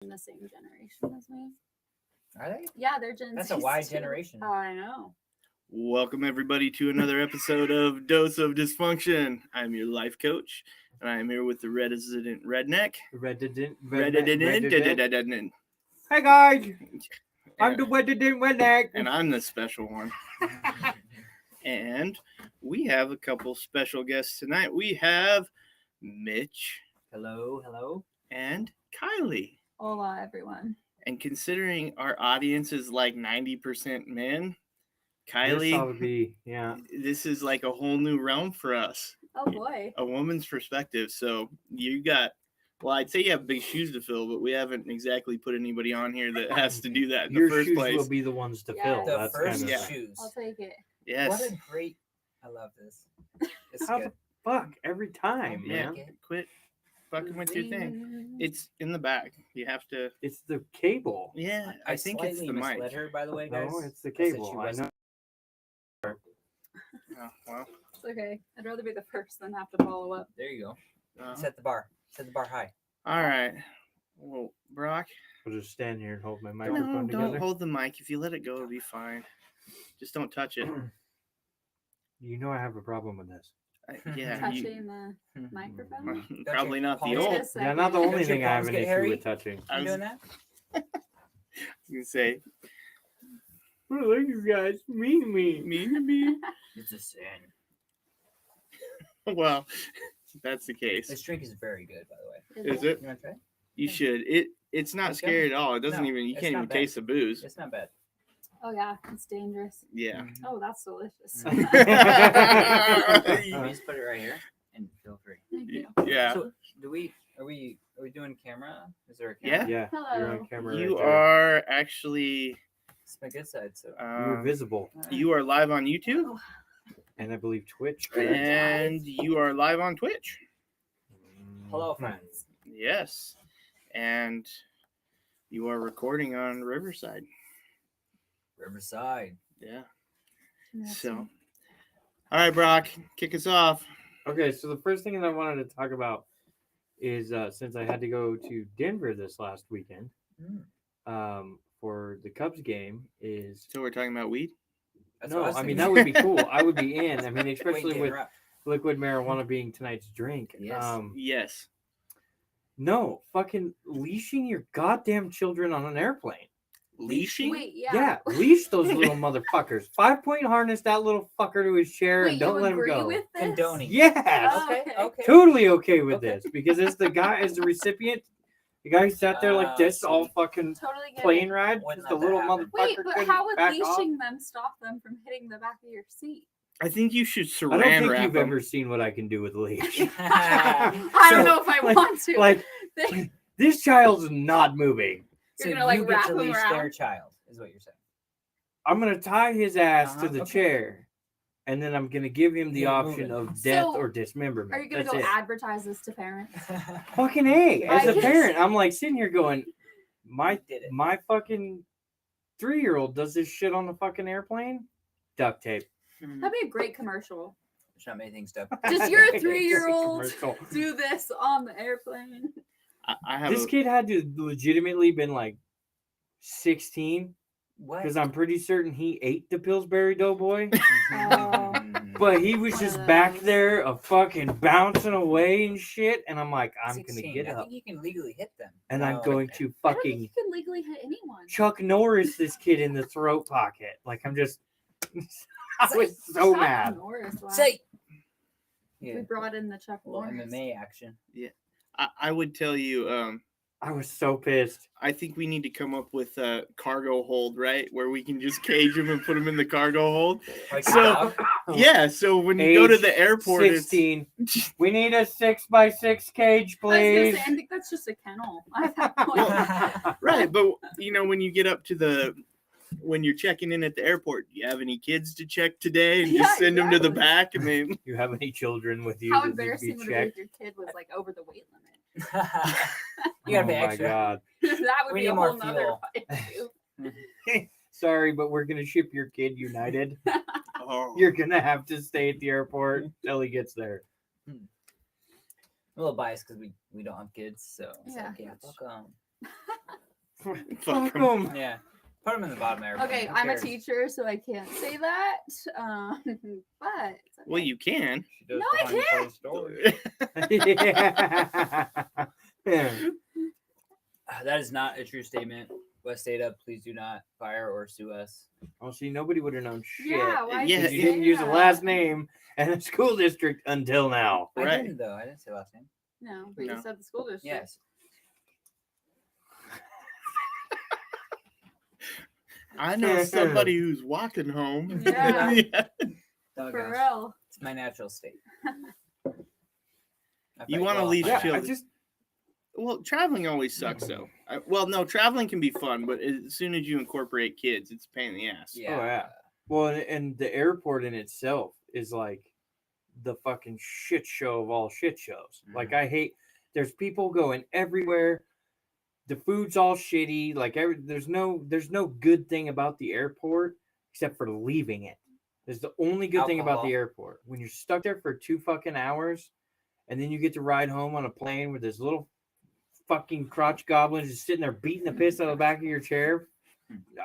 in the same generation as me. Are they? Yeah, they're Gen That's Z. a wide generation. Oh, I know. Welcome everybody to another episode of Dose of Dysfunction. I'm your life coach, and I am here with the resident redneck. Resident. Hey guys, I'm the resident redneck, and I'm the special one. And we have a couple special guests tonight. We have Mitch. Hello. And Kylie. Hola, everyone. And considering our audience is like 90% men, Kylie, this is like a whole new realm for us. Oh boy. A woman's perspective. So you got, well, I'd say you have big shoes to fill, but we haven't exactly put anybody on here that has to do that in Your the first shoes place. will be the ones to Yeah. fill. The That's first kind of shoes. I'll take it. Yes. What a great. I love this. It's How good. the fuck every time, Yeah, man. quit fucking with your thing. It's in the back. You have to. It's the cable. Yeah, I think it's the slightly mic. misled her, by the way, guys. No, it's the I said she cable. I wasn't. know. Oh, well. It's okay. I'd rather be the first than have to follow up. There you go. Uh, Set the bar. Set the bar high. all right. Well, Brock, I'll just stand here and hold my microphone don't together. hold the mic. If you let it go, it'll be fine. Just don't touch it. You know I have a problem with this. Yeah, you, Touching the microphone. probably not the Wait old. a I second. Yeah, not the Don't only your thing I have palms an get issue hairy? with touching. You doing that? was gonna say, Oh, look, you guys, mean to me. me. It's a sin. Well, that's the case. This drink is very good, by the way. Is it? You want to try? You should. It's not It's scary good. at all. It doesn't No, even. You it's can't not even bad. taste the booze. It's not bad. Oh yeah, it's dangerous. Yeah. Oh, that's delicious. You just put it right here and feel free. Thank you. Yeah. So, are we doing camera? Is there a camera? Yeah. Yeah, you're Hello. on camera. You right there. are actually. It's my good side. So. You're visible, You are live on YouTube, Oh, and I believe Twitch. and you are live on Twitch. Hello, friends. Yes, and you are recording on Riverside. Riverside. Yeah. that's So, it. all right, Brock, kick us off. Okay, so the first thing that I wanted to talk about is since I had to go to Denver this last weekend for the Cubs game, is So we're talking about weed. That's no, what I mean thinking. that would be cool. I would be in. I mean, Wait especially to with interrupt. liquid marijuana being tonight's drink. Yes. Yes. No, fucking leashing your goddamn children on an airplane. Leashing. Wait, Yeah, leash those little motherfuckers. 5-point harness that little fucker to his chair Wait, and don't you let him agree go. with this? Condoning. Yes, Oh, Okay. okay. Okay. totally okay with Okay. this because as the guy, as the recipient, the guy who sat there like this, all see. fucking Totally get plane it. ride, Wouldn't because the let that little happen. motherfucker Wait, but couldn't how would back off. leashing them stop them from hitting the back of your seat? I think you should I saran don't think wrap you've them. ever seen what I can do with leash. I don't know if I like- want to. like They- this child's not moving. So You're gonna, like, you get wrap to them leash around? their child, is what you're saying. I'm gonna tie his ass to the Okay. chair, and then I'm gonna give him the Yeah, option moving. of death So, or dismemberment. Are you gonna That's go it. advertise this to parents? Fucking A. As I a guess- parent, I'm like sitting here going, my Did it. my fucking 3-year-old does this shit on the fucking airplane. Duct tape. That'd be a great commercial. There's not many things to. Just your Great 3-year-old commercial. do this on the airplane. I have This kid had to legitimately been like 16 What? because I'm pretty certain he ate the Pillsbury Doughboy, Oh. but he was just back there a fucking bouncing away and shit. And I'm like, I'm 16. gonna get I up think you can legally hit them. and I'm No. going to I don't think fucking you can legally hit anyone. Chuck Norris this kid in the throat pocket. Like I'm just, I was so Chuck mad. Norris, wow. Say. We Yeah. brought in the Chuck A little Norris. MMA action. I would tell you. I was so pissed. I think we need to come up with a cargo hold, right? Where we can just cage them and put them in the cargo hold. Like So- a dog? Yeah, so when you go to Age the airport, 16. We need a 6x6 cage, I was gonna please. say, I think that's just a kennel at that point. right, but when you get up to when you're checking in at the airport, do you have any kids to check today? And just Yeah, send them to the exactly. back, and then You have any children with you How that need to embarrassing be would it be checked? if your kid was like over the weight limit? You gotta Oh pay my extra. god. That would We be a need more whole nother fuel. fight too. Sorry, but we're gonna ship your kid United. oh, You're gonna have to stay at the airport till he gets there. I'm a little biased because we don't have kids, so it's Yeah. like, yeah, fuck 'em. Fuck 'em. Welcome. Yeah. Put them in the bottom airplane. Okay, Who I'm a cares? teacher, so I can't say that. But it's Well, okay. you can. She does No, I behind can't. closed doors. Yeah. That is not a true statement. West Data, please do not fire or sue us. Well, see, nobody would have known shit. Yeah, why Yeah, Because you say didn't use the that? last name and the school district until now. I Right. didn't though. I didn't say last name. No, but No. you said the school district. Yes. I know somebody who's walking home. Yeah. Oh, For gosh. real. It's my natural state. You wanna leave Yeah, chill. I just Well, traveling always sucks though. Well, no, traveling can be fun, but as soon as you incorporate kids, it's a pain in the ass. Yeah. Oh, yeah. Well, and the airport in itself is like the fucking shit show of all shit shows. Like I hate. There's people going everywhere. The food's all shitty. Like there's no good thing about the airport except for leaving it. There's the only good thing about the Alcohol. airport. When you're stuck there for 2 fucking hours, and then you get to ride home on a plane with this little fucking crotch goblin just sitting there beating the piss out of the back of your chair.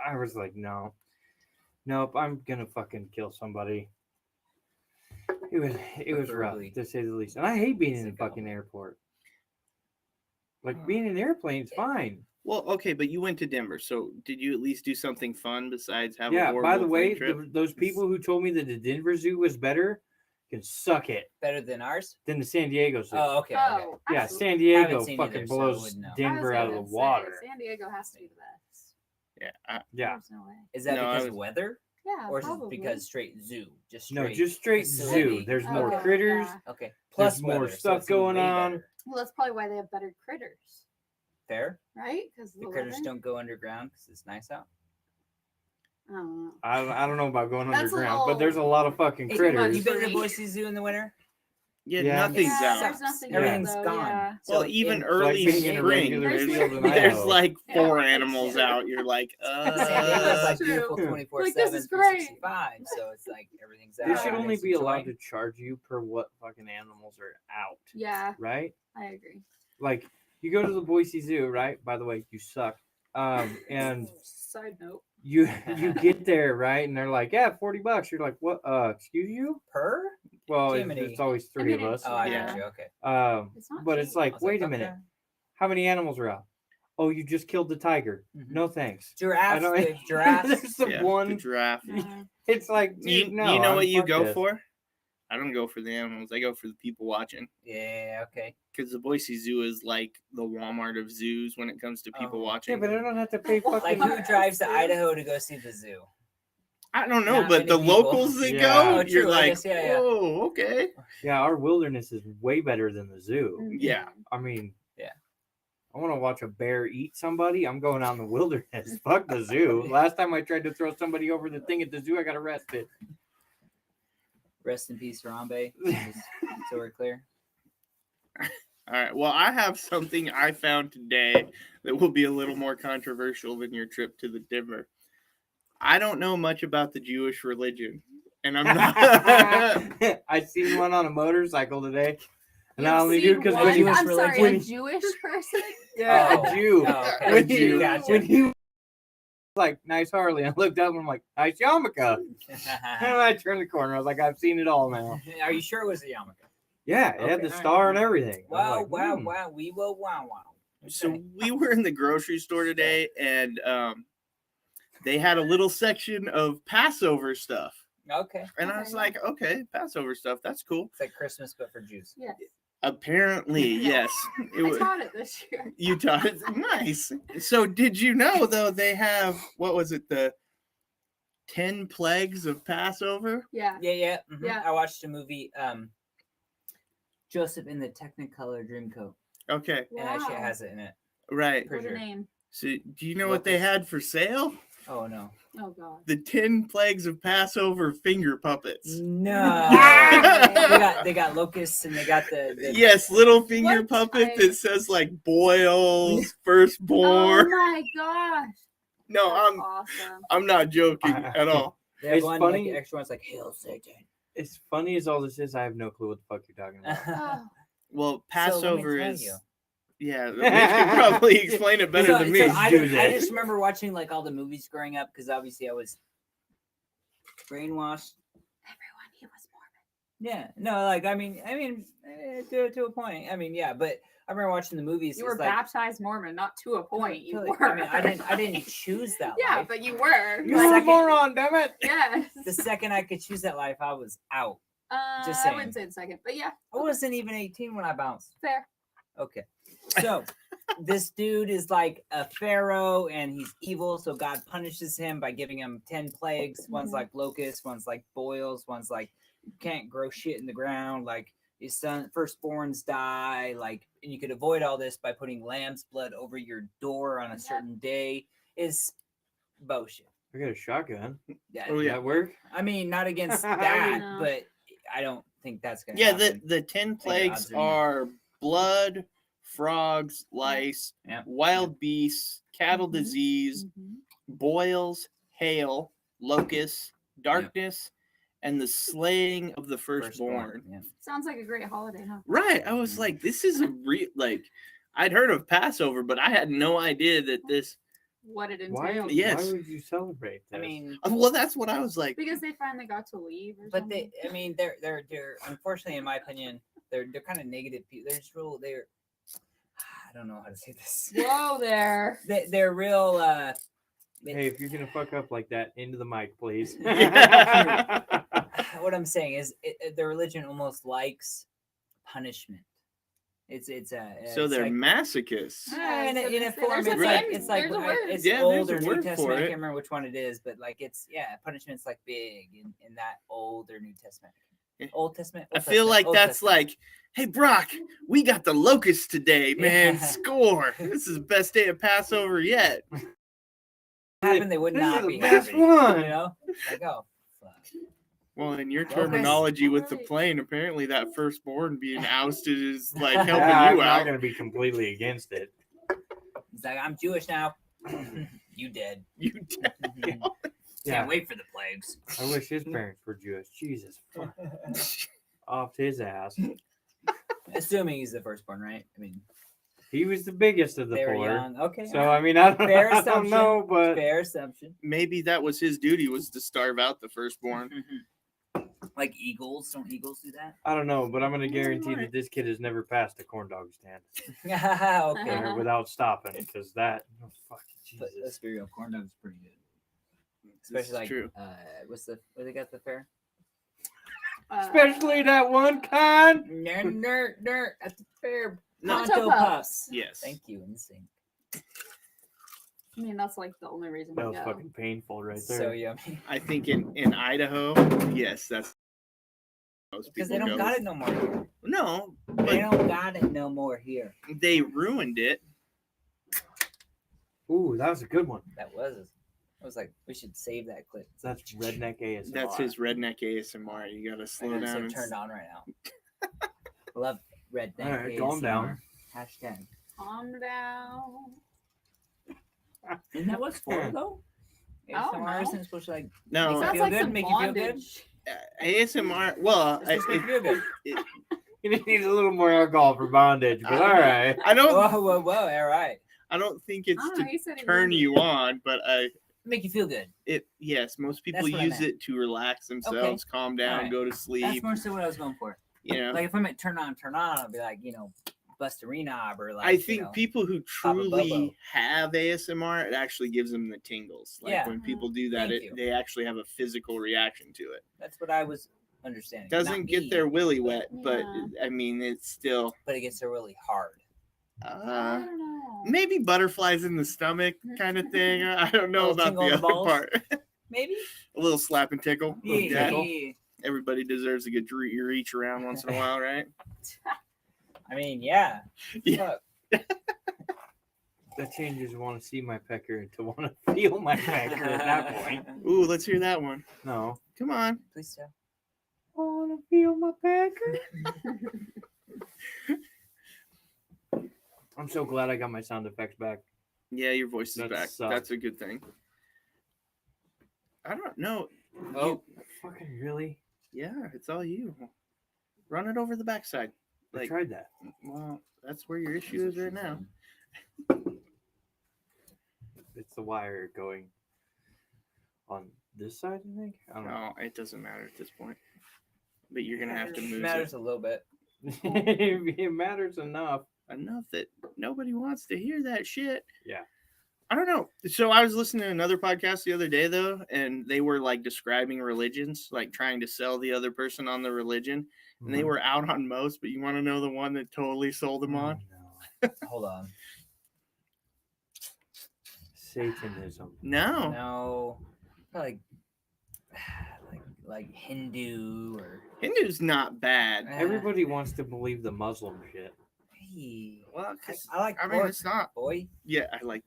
I was like, nope, I'm gonna fucking kill somebody. It was rough Preferably to say the least, and I hate being in a sick fucking goblin. airport. Like being in an airplane's fine. Well, okay, but you went to Denver, so did you at least do something fun besides have a Yeah. horrible By the way, plane trip? those people who told me that the Denver Zoo was better can suck it Better than ours? than the San Diego Zoo. Oh, okay. Oh, yeah, absolutely. San Diego Haven't seen fucking either, so I blows wouldn't know. I was Denver out of the gonna say, water. San Diego has to be the best. Yeah, Yeah. There's no way. Is that No, I because of was- weather? Yeah, Or is it probably. because straight zoo? Just No, straight just straight facility? zoo. There's more Oh, critters. yeah. Okay. There's Plus more weather, so stuff it's even going way on. better. Well, that's probably why they have better critters, Fair? right? Because The critters don't go underground because it's nice out. I don't know. I don't know about going That's a underground, little- but there's a lot of fucking Hey, critters. You been to the Boise Zoo in the winter? yeah, Yeah. nothing's Yeah, out. there's nothing Yeah. out, Everything's though, gone. yeah. Well, So even in- early being in a spring, regular There's field in there's Idaho. like Yeah, 4 that's animals true. out. You're like, San Diego's like True. beautiful Like, 24/7, this is great. 365. So it's like everything's out. They should and only it's be allowed enjoying. to charge you per what fucking animals are out, Yeah, right? I agree. Like you go to the Boise Zoo, right? By the way, you suck. And Side note. you get there, right? And they're like, yeah, $40. You're like, what? Excuse you? Per? Well, Jiminy. it's always I 3 mean, of us. it's- Oh, I Yeah. got you. Okay. It's not But it's cheap. I like, was wait a okay. minute. How many animals are out? Oh, you just killed the tiger. Mhm. No thanks. Giraffes. don't- The giraffes. There's the yeah, one. the giraffe. It's like, You, dude, no. you know I'm what you fuck go this. for? I don't go for the animals. I go for the people watching. Yeah. Okay. Because the Boise Zoo is like the Walmart of zoos when it comes to people Oh. Yeah, watching. but I don't have to pay Like, fucking. Like who drives to Idaho to go see the zoo? I don't know, Not but many the people. locals that Yeah. go, Oh, you're true, I like, guess, yeah. oh, okay. Yeah, our wilderness is way better than the zoo. Mhm. Yeah. I mean, Yeah. I want to watch a bear eat somebody. I'm going out in the wilderness. Fuck the zoo. Last time I tried to throw somebody over the thing at the zoo, I got arrested. Rest in peace, Harambe. Just so we're clear. All right. Well, I have something I found today that will be a little more controversial than your trip to the Denver. I don't know much about the Jewish religion, and I'm not. I seen one on a motorcycle today, and You've I only seen knew because one? when he Jewish I'm sorry, religion? a Jewish person? yeah, Oh. a Jew. Oh, okay. When A Jew, he, gotcha. when he was like nice Harley, I looked up and I'm like, nice yarmulke. And I turned the corner. I was like, I've seen it all now. Are you sure it was a yarmulke? Yeah, it had Okay, the all star right. and everything. I was Wow, like, wow, hmm. wow. We will wow. So Okay. we were in the grocery store today, and they had a little section of Passover stuff, Okay. and I was Okay. like, okay, Passover stuff, that's cool. It's like Christmas, but for Jews. Yes. Apparently, yes. It I was, taught it this year. you taught it. Nice. So did you know though they have, what was it, the 10 plagues of Passover? Yeah. Yeah. Yeah. I watched a movie, Joseph in the Technicolor Dreamcoat, Okay, and that shit Wow. has it in it. right. For What a sure. name. So do you know what they had for sale? Oh no. Oh, God. The 10 plagues of Passover finger puppets. No. they got locusts and they got the Yes, little finger What? puppet I- that says like boils, Oh, firstborn. my gosh. No, That's awesome. I'm not joking at all. They have It's one funny. like extra one's like Hail Satan. As funny as all this is, I have no clue what the fuck you're talking about. Oh, Well, So let me Passover tell is you. Yeah, Mitch can probably explain it better than me. I Do that. just remember watching like all the movies growing up because obviously I was brainwashed. Everyone, he was Mormon. Yeah, no, like I mean, to a point. I mean, yeah, but I remember watching the movies. You were it's like, baptized Mormon, not to a point. You totally. were. I mean, I didn't choose that Yeah, life. but you were. You're a second- moron, damn it. Yes. The second I could choose that life, I was out. Just I saying. wouldn't say the second, but yeah, I wasn't even 18 when I bounced. fair. Okay. So this dude is like a pharaoh and he's evil. So God punishes him by giving him 10 plagues. One's Mhm. like locusts, one's like boils, one's like you can't grow shit in the ground. Like his son, firstborns die. Like, and you could avoid all this by putting lamb's blood over your door on a Yep. certain day. Is bullshit. I got a shotgun. Yeah. Oh, Does yeah. that work? I mean, not against that, No. but I don't think that's gonna Yeah, happen. the 10 plagues odds are, yeah. are blood, frogs, lice, Yeah. wild beasts, cattle Mhm. disease, Mhm. boils, hail, locusts, darkness, and the slaying of the firstborn. Yeah. Sounds like a great holiday, huh? Right. I was like, this is a I'd heard of Passover, but I had no idea that this. What it Why, entails. Yes. why would you celebrate I this? mean, Well, that's what I was like. Because they finally got to leave or but something. I mean, they're unfortunately, in my opinion, they're kind of negative people. They're just real. I don't know how to say this. Whoa there. They're real. Hey, if you're gonna fuck up like that, into the mic, please. What I'm saying is, the religion almost likes punishment. It's So they're like, masochists. Yeah, in I was a gonna say, form, there's a it's like name, it's like there's a word. it's Yeah, old there's or a word New for Testament. I it. can't remember which one it is, but like it's punishment's like big in that Old or New Testament. Yeah. Old Testament. I Old feel Testament, like Old that's Testament. like, hey, Brock, we got the locusts today, man. Yeah. Score. This is the best day of Passover yet. happened, they would This not is the be best happy. one. You know, like oh fuck. Well, in your Okay. terminology with the Alright. plane, apparently that firstborn being ousted is like helping I'm you not out. gonna be completely against it. He's like, I'm Jewish now. You dead. You Can't Yeah, wait for the plagues. I wish his parents were Jewish. Jesus, fuck. Off his ass. Assuming he's the firstborn, right? I mean, He was the biggest of the they were four. young. Okay. So I mean, I don't, Fair I don't assumption. know, but fair assumption. Maybe that was his duty, was to starve out the firstborn. Like eagles, don't eagles do that? I don't know. But I'm gonna guarantee that this kid has never passed a corn dog stand Okay. without stopping, because that oh, fucking But Jesus. let's be real, corn dog's pretty good. This Especially is like true. what they got at the fair? Especially that one kind. Nerd at the fair. No. Poncho Poncho Pups. pups. Yes. Thank you, insane. I mean, that's like the only reason That we was go. fucking painful right there. So yummy. I think in Idaho, yes, that's most Because people they don't go. got it no more here. No, They but don't got it no more here. they ruined it. Ooh, that was a good one. That was. I was like, we should save that clip. That's redneck ASMR. That's his redneck ASMR. You gotta I slow know, down. so and turned on right now. Love redneck. All right, calm ASMR. down. Hashtag. Calm down. Isn't that what's for though? I don't ASMR know. isn't it supposed to like No, Makes Sounds feel like good? some Make you feel good? bondage. ASMR. Well, it's supposed to make you feel good. You need a little more alcohol for bondage, but all right. I don't. Whoa, all right. I don't think it's I don't know, to he said he turn wanted you it. on, but Make you feel good. yes, most people That's what I use meant. it to relax themselves, calm down, Alright. go to That's sleep. more so what I was going for. You know, Like if I'm at turn on, I'll be like, bust a knob or like I think you know, people who Papa Bobo. truly have ASMR, it actually gives them the tingles. Like Yeah. when people do that, Thank you. they actually have a physical reaction to it. that's what I was understanding. Doesn't Not get me, their willy wet, but Yeah. I mean, it's still but it gets there really hard. I uh, don't know. maybe butterflies in the stomach kind of thing. I don't know Little about tingle the in the other balls? part. Maybe? A little slap and tickle. Yeah. Yeah. Everybody deserves a good reach around once in a while, right? I mean, yeah. Yeah. Fuck. That changes want to see my pecker to want to feel my pecker at that point. Ooh, let's hear that one. No. Come on. Please do. Want to feel my pecker? I'm so glad I got my sound effects back. Yeah, your voice is That back. sucked. That's a good thing. I don't know. Oh. Fucking really? Yeah, it's all you. Run it over the backside. I Like, tried that. well, that's where your issue is right now. It's the wire going on this side, I think. I don't know. No, it doesn't matter at this point. But you're gonna have to move Matters a little bit. It matters enough. enough that nobody wants to hear that shit. Yeah. I don't know. So I was listening to another podcast the other day though, and they were like describing religions, like trying to sell the other person on the religion, and they Mhm. were out on most. But you want to know the one that totally sold them on? Oh, no. Hold on. Satanism. No. No, like Hindu or Hindu's not bad. Everybody wants to believe the Muslim shit. Hey, Well, I like I mean, pork, it's not. boy. Yeah, I like.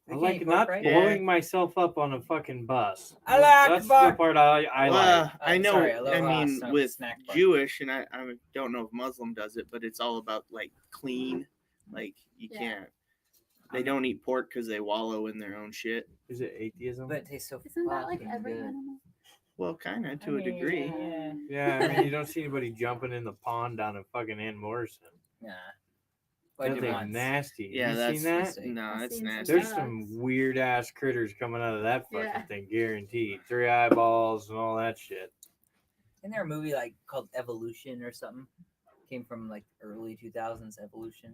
I You like can't not pork, right? blowing myself up on a fucking bus. I like That's bar- the part I Well, like. I know. Sorry, I aloha, mean, so with snack bar. Jewish, and I don't know if Muslim does it, but it's all about like clean. Like you Yeah. can't. They don't eat pork because they wallow in their own shit. Is it atheism? But it tastes so Isn't that like fucking every good. animal? Well, kind of to I a mean, degree. Yeah. Yeah, I mean, you don't see anybody jumping in the pond down at fucking Ann Morrison. Nah. What That's do you like want? nasty. Yeah, you that's seen that? disgusting. No, I've it's seen some nasty. There's Yeah. some weird ass critters coming out of that fucking Yeah. thing, guaranteed. 3 eyeballs and all that shit. Isn't there a movie like called Evolution or something? Came from like early 2000s Evolution.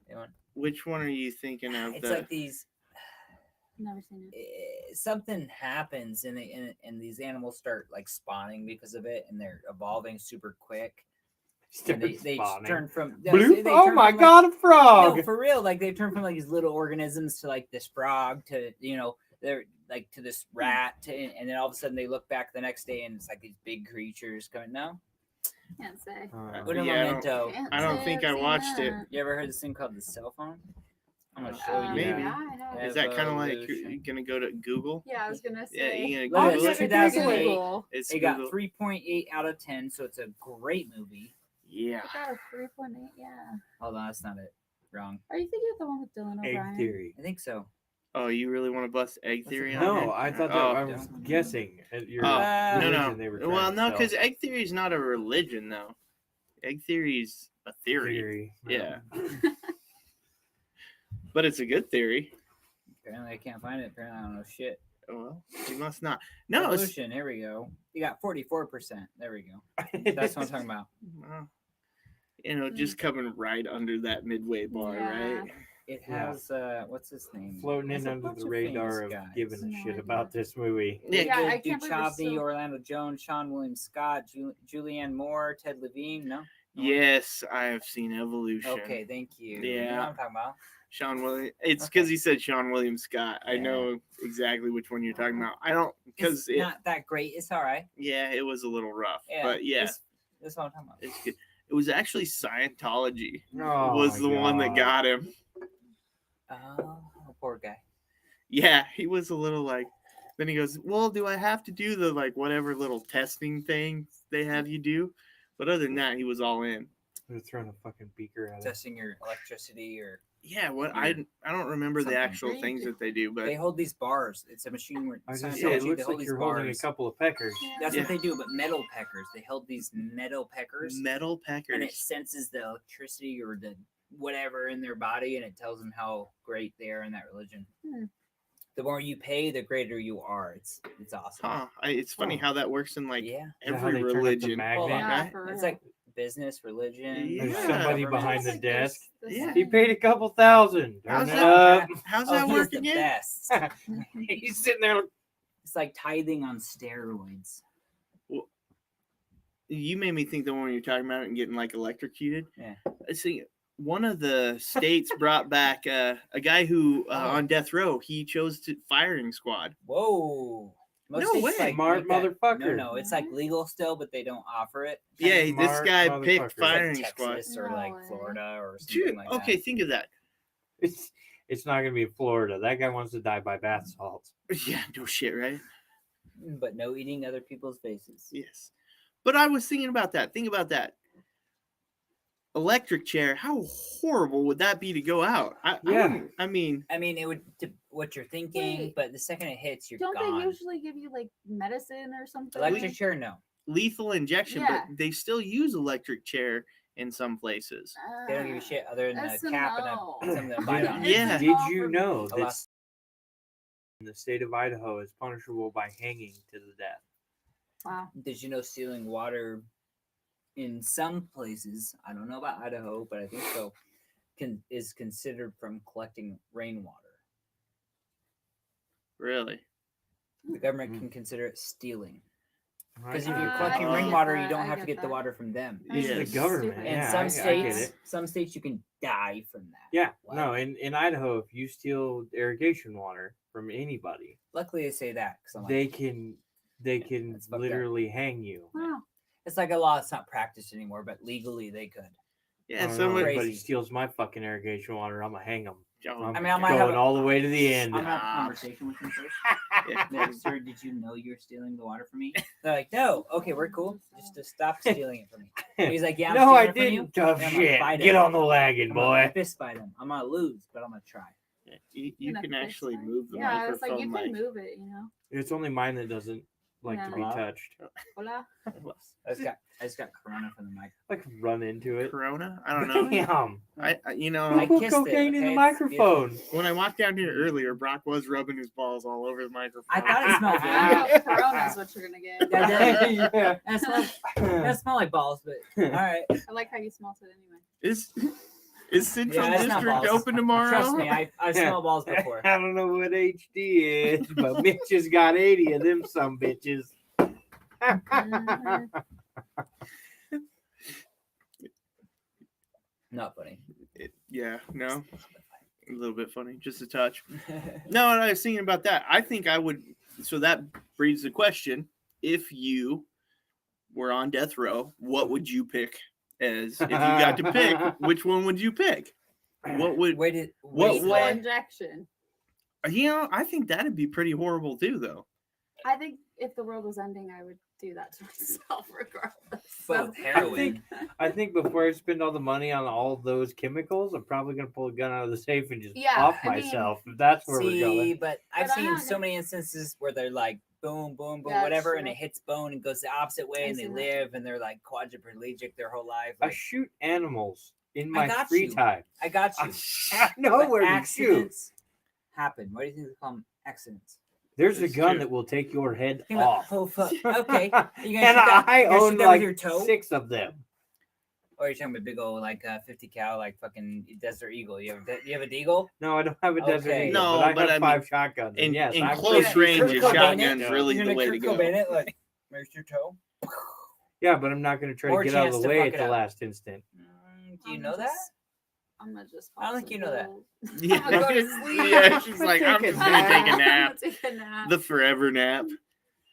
Anyone? Which one are you thinking of? It's like these. Never seen it. Something happens and these animals start like spawning because of it, and they're evolving super quick. And they Spawning. turn from Bloop. they Oh turn my from, god, a frog! No, for real. Like they turn from like these little organisms to like this frog to they're like to this rat and then all of a sudden they look back the next day and it's like these big creatures coming. No, Can't say. Uno yeah, momento. Can't I don't say think I've I seen watched it. that. You ever heard this thing called the cell phone? I'm gonna show you. Maybe. Yeah, I have. Yeah. Is that kind of like Evolution. you're gonna go to Google? Yeah, I was gonna Yeah, say. you Look gonna at Google this, it? 2008. Google. It's It got Google. 3.8 out of 10, so it's a great movie. Yeah. I got a 3.8. Yeah. Hold on, that's not it. Wrong. Are you thinking of the one with Dylan Egg O'Brien? theory. I think so. Oh, you really want to bust egg What's theory it on called? here? No, I thought that Oh. I was guessing at your Oh, no, religion they were no. trying Well, to no, sell. because egg theory is not a religion, though. Egg theory's a theory. Yeah. But it's a good theory. Apparently, I can't find it. Apparently, I don't know shit. Well, you must not. No, it's, Evolution. Here we go. You got 44%. There we go. That's what I'm talking about. well, just coming right under that midway bar, Yeah. right? It Yeah. has what's his name? Floating There's in a under bunch the radar famous of guys. giving a No shit idea. about this movie. Yeah. Yeah, I David can't believe we're Duchovny, still- Orlando Jones, Sean William Scott, Julianne Moore, Ted Levine. No. Yes, I have seen Evolution. Okay, thank you. You know Yeah. what I'm talking about. Sean William. It's Okay. because he said Sean William Scott. I Yeah. know exactly which one you're talking about. I don't because It's not that great. It's all right. yeah, it was a little rough, Yeah, but yeah, that's what I'm talking about. it's good. It was actually Scientology Oh, was my the one that God. got him. Oh, poor guy. Yeah, he was a little like. Then he goes, "Well, do I have to do the like whatever little testing thing they have you do?" But other than that, he was all in. They're throwing a fucking beaker at it. Testing your electricity or Yeah, what I don't remember the Something. actual things that they do, but they hold these bars. It's a machine where I was gonna Scientology, say, it they looks hold like these you're holding a bars. couple of peckers. That's Yeah. what they do, but metal peckers. They held these metal peckers, metal and it peckers. senses the electricity or the whatever in their body, and it tells them how great they are in that religion. Hmm. The more you pay, the greater you are. It's awesome. Huh? It's funny Huh. how that works in like Yeah, Is that how every they turn up the religion. magnet? Yeah, right? for it's real. like business, religion. There's There's somebody government. behind the It's like there's desk. the Yeah. He same. paid a couple thousand. Turn How's it that? up. How's Oh, that he is working? the best. He's sitting there. It's like tithing on steroids. You made me think the one when you're talking about it and getting like electrocuted. Yeah. I see. One of the states brought back a guy who on death row. He chose to firing squad. Whoa. No states, way. Smart make that- motherfucker. No, it's like legal still, but they don't offer it. Yeah, this Smart guy motherfucker. picked It's like firing squad. Texas or No like way. Florida or something Dude, like okay, that. think of that. It's not gonna be in Florida. That guy wants to die by bath salts. Yeah, no shit, right? But no eating other people's faces. Yes. But I was thinking about that. Think about that. Electric chair. How horrible would that be to go out? Yeah. I mean, I mean, it would what you're thinking, Wait. but the second it hits, you're Don't gone. they usually give you like medicine or something? Electric chair, no. lethal injection, Yeah. but they still use electric chair in some places. They don't give a shit other than That's a a cap no. and something to bite on. Yeah. Did you know that Alas- in the state of Idaho is punishable by hanging to the death? Wow. Did you know stealing water in some places, I don't know about Idaho, but I think so, is considered from collecting rainwater. Really? The government can consider it stealing. Because if I you're get collecting I get rainwater, that, you don't I have to get get the that. water from them. It's the Yes. government. Stupid. And Yeah, some I get states, it. some states you can die from that. Yeah, What? no, in Idaho, if you steal irrigation water from anybody, Luckily, they say that because I'm like, they can that's fucked up. literally hang you. Wow. it's like a law that's not practiced anymore, but legally they could. Yeah, Oh, no, somebody. everybody Crazy. steals my fucking irrigation water, I'm gonna hang them. Oh, I mean, I might have going a- all the way to the end. I'm gonna have a Ah. conversation with them first. Yeah. Like, sir, did you know you're stealing the water from me? They're like, no. Okay, we're cool. Just to stop stealing it from me. And he's like, yeah, I'm No, stealing I it from you. didn't. Tough Yeah, I'm gonna shit. fight Get him. on the wagon, I'm gonna boy. fist fight him. I'm gonna lose, but I'm gonna try. You In a can fist actually fight? move the Yeah, it's microphone. like you can move it, you know. It's only mine that doesn't like to be Yeah. touched. Hola. I just got corona from the mic. I could run into it. Corona? I don't know. Damn. You know, I Who put kissed it, cocaine in okay? the It's beautiful. microphone? when I walked down here earlier, Brock was rubbing his balls all over the microphone. I thought it smelled Wow, good. Corona is what you're gonna get. That Yeah. That smell like balls, but all right. I like how you smelled it anyway. Is Central Yeah, it's not District balls. open tomorrow? Trust me, I smelled balls before. I don't know what HD is, but Mitch has got 80 of them some bitches. Mhm. Not funny. Yeah, no, a little bit funny, just a touch. No, and I was thinking about that. I think I would. So that breeds the question: if you were on death row, what would you pick? As if you got to pick, which one would you pick? What would? Wait, What wait, Lethal way- injection. You know, I think that'd be pretty horrible too, though. I think if the world was ending, I would do that to myself regardless. both So- heroin. I think before I spend all the money on all those chemicals, I'm probably gonna pull a gun out of the safe and just Yeah, off I mean- myself. If that's where we're See, going. but I've But I'm seen not so gonna- many instances where they're like boom, boom, boom, Yeah, whatever, true. and it hits bone and goes the opposite way, I've and they seen that. live, and they're like quadriplegic their whole life. I Like, shoot animals in my got free you. time. I got you. I know But where to shoot. accidents happen. Why do you think they call them accidents? There's a That's gun true. that will take your head Think about- off. oh fuck. Okay. You gonna shoot And that? I You gonna shoot own that with like your toe? 6 of them. Or you're talking about big old like 50 cal like fucking Desert Eagle. You have a Deagle? No, I don't have a Desert Okay. Eagle, No, but I but have I mean, 5 shotguns. and In, yes, in I'm close Yeah, range, Kurt a Cobain shotgun's it. really You're the gonna way to Kurt go. Cobain it, like, where's your toe? Yeah, but I'm not going to try Or to get out of chance the to way fuck at it the up. last instant. Do you know that? I'm gonna just. I don't think you know that. Yeah, I'm gonna go to sleep. yeah, she's like, I'm Take a just gonna take a I'm nap. gonna take a nap. The forever nap.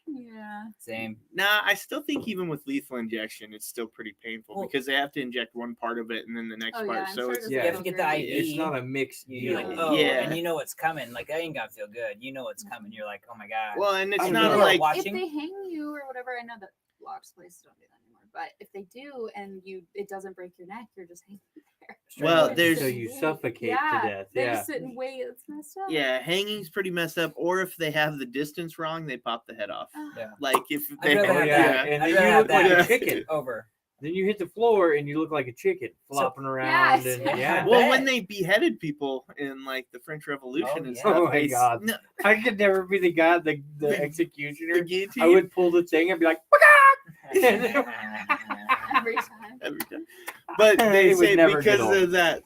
Yeah. Same. Nah, I still think even with lethal injection, it's still pretty painful Well- because they have to inject one part of it and then the next Oh, part. yeah, I'm so sure it it's doesn't Yeah. You have to feel get the great. IV. It's not a mixed You're like, deal. oh, Yeah. and you know what's coming. Like, I ain't gonna feel good. You know what's coming. You're like, oh my god. well, and it's I not know. like Watching. If they hang you or whatever, I know that lots of places don't do that anymore. But if they do and it doesn't break your neck, you're just hanging there. Well, Just there's- So sit and you wait. suffocate Yeah, to death. They Yeah. just sit and wait. It's messed up. yeah, hanging's pretty messed up. Or if they have the distance wrong, they pop the head off. Yeah. Like if I'd they rather Oh, have yeah. that. And I'd then rather you have look like that a chicken. over. Then you hit the floor and you look like a chicken flopping around. Yes. And yeah. well, bet. when they beheaded people in like the French Revolution Oh, and yeah. stuff, Oh my they God. no, I could never be the guy, the The executioner. guillotine I would pull the thing and be like, Every time. every time. But they It would say never get because old. of that,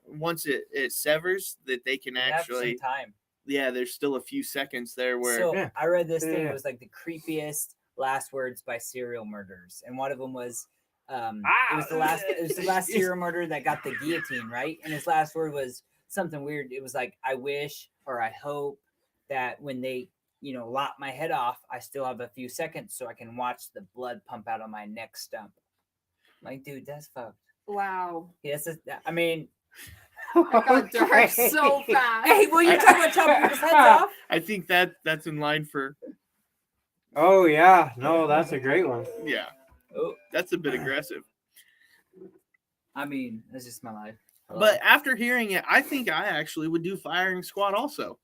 once it severs, that they can You have some actually, time. yeah, there's still a few seconds there where So Yeah. I read this thing. Yeah. It was like the creepiest last words by serial murderers, and one of them was, it was the last serial murderer that got the guillotine, right? And his last word was something weird. It was like, I wish or I hope that when they, lop my head off, I still have a few seconds so I can watch the blood pump out of my neck stump. Like, dude, that's fucked. Wow. Yes, I mean, That got dark so fast. hey, well, you're talking about chopping people's heads off. I think that's in line for Oh yeah, no, that's a great one. yeah, Oh, that's a bit aggressive. I mean, that's just my life. Hello. But after hearing it, I think I actually would do firing squad also.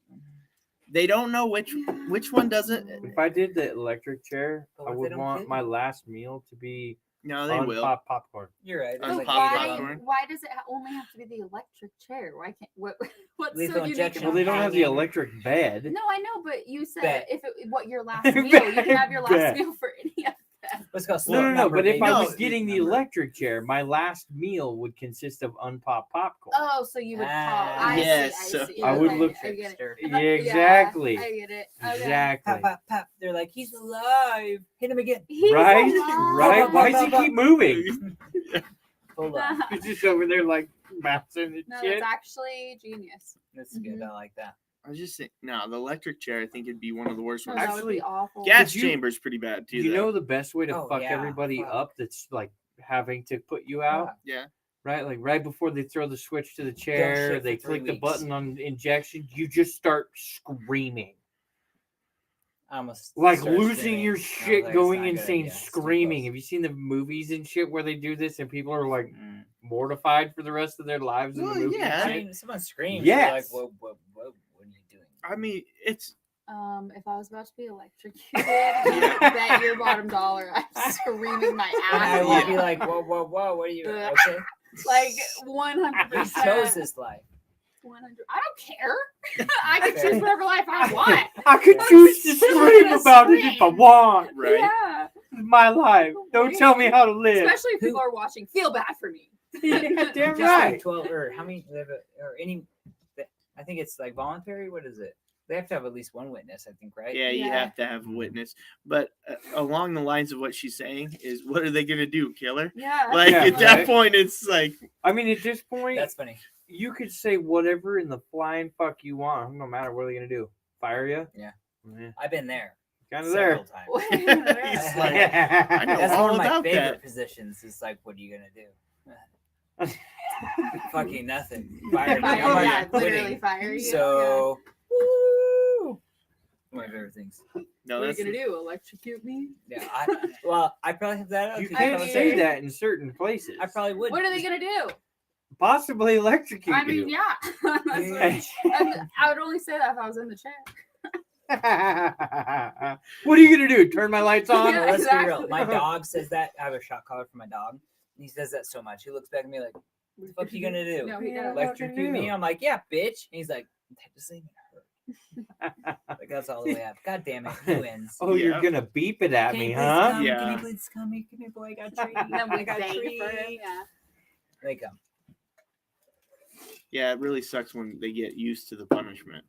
They don't know which one does it. If I did the electric chair, But I what if they would don't want kill my you? last meal to be No, they will. Unpopped popcorn. You're right. On There's But like pop 8 of why? them. popcorn. Why does it only have to be the electric chair? Why can't what's Lethal so unique? injection. Well, about they don't have the Hanging. electric bed. No, I know, but you said Bet. what your last meal, you can have your last Bet. meal for any of them. Let's go. No, slow no, no. number, But if baby. I No, was Sleep getting the number. electric chair, my last meal would consist of unpopped popcorn. Oh, so you would call? Ah, I yes, see. so- I see. I would okay, look- I get it. Trickster. Yeah, exactly. I get it. Okay. Exactly. Pop, pop, pop. They're like, he's alive. Hit him again. He's Right? alive. Right? Why does he keep moving? Hold on. He's just over there like bouncing and No, shit. that's actually genius. That's good. Mhm. I like that. I was just saying, no, the electric chair I think it'd be one of the worst No, ones. that would Actually, be awful. Gas Did you- chamber's pretty bad too. You though. know the best way to Oh, fuck yeah, everybody fuck. up that's like having to put you out, Yeah. right? Like right before they throw the switch to the chair, shit they for 3 click the weeks. button on injection, you just start screaming. I almost Like started losing screaming. your I was shit, like, it's going not a good insane, idea. It's too screaming. close. Have you seen the movies and shit where they do this and people are like Mm. mortified for the rest of their lives in Well, the movie? and yeah. I shit? mean, someone screams. You're like, Yes. whoa, what are you doing? I mean, it's If I was about to be electrocuted, you bet your bottom dollar I'm screaming my And I ass would off. be like, whoa, what are you? Ugh. Okay. Like You 100%. chose this life. 100. I don't care. I can choose whatever life I want. I could I'm choose to still scream gonna about it if I scream. want. right. Yeah. It's my life. Don't tell me how to live. Especially if Who- people are watching. Feel bad for me. Yeah, damn Just right. like 12 or how many or any? I think it's like voluntary. What is it? They have to have at least one witness. I think, right? Yeah, you Yeah. have to have a witness. But along the lines of what she's saying is, what are they gonna do? Kill her? Yeah. Like Yeah, at that right. point, it's like, I mean, at this point, That's funny. you could say whatever in the flying fuck you want. No matter what are they gonna do? Fire you? Yeah. Yeah. I've been there Kind of there. several times. He's Yeah. like, I know That's all one of my about favorite that. positions. Is like, what are you gonna do? Fucking nothing. Fire me. Fire, I'm yeah, not literally quitting. fire you. So, woo! One of my favorite things. yeah. No, What are you that's gonna do? Electrocute me? Yeah. I probably have that. You because can't I was say there. that in certain places. I probably would. What are they gonna do? Possibly electrocute I mean, you. yeah. That's I would only say that if I was in the chair. What are you gonna do? Turn my lights on? Yeah. Let's be real. Exactly. My dog says that. I have a shot collar for my dog. He says that so much. He looks back at me like, "What the fuck you gonna do? No, he Yeah, does. Electrocute me?" I'm like, "Yeah, bitch." And he's like, "That doesn't even hurt." Like that's all the way up. God damn it, he wins. Oh, Yeah. you're gonna beep it at Can me, you please huh? come? Can Yeah. you please come? Come here, boy. I got a treat. And then we I got a beg treat. for him. Yeah. They come. yeah, it really sucks when they get used to the punishment.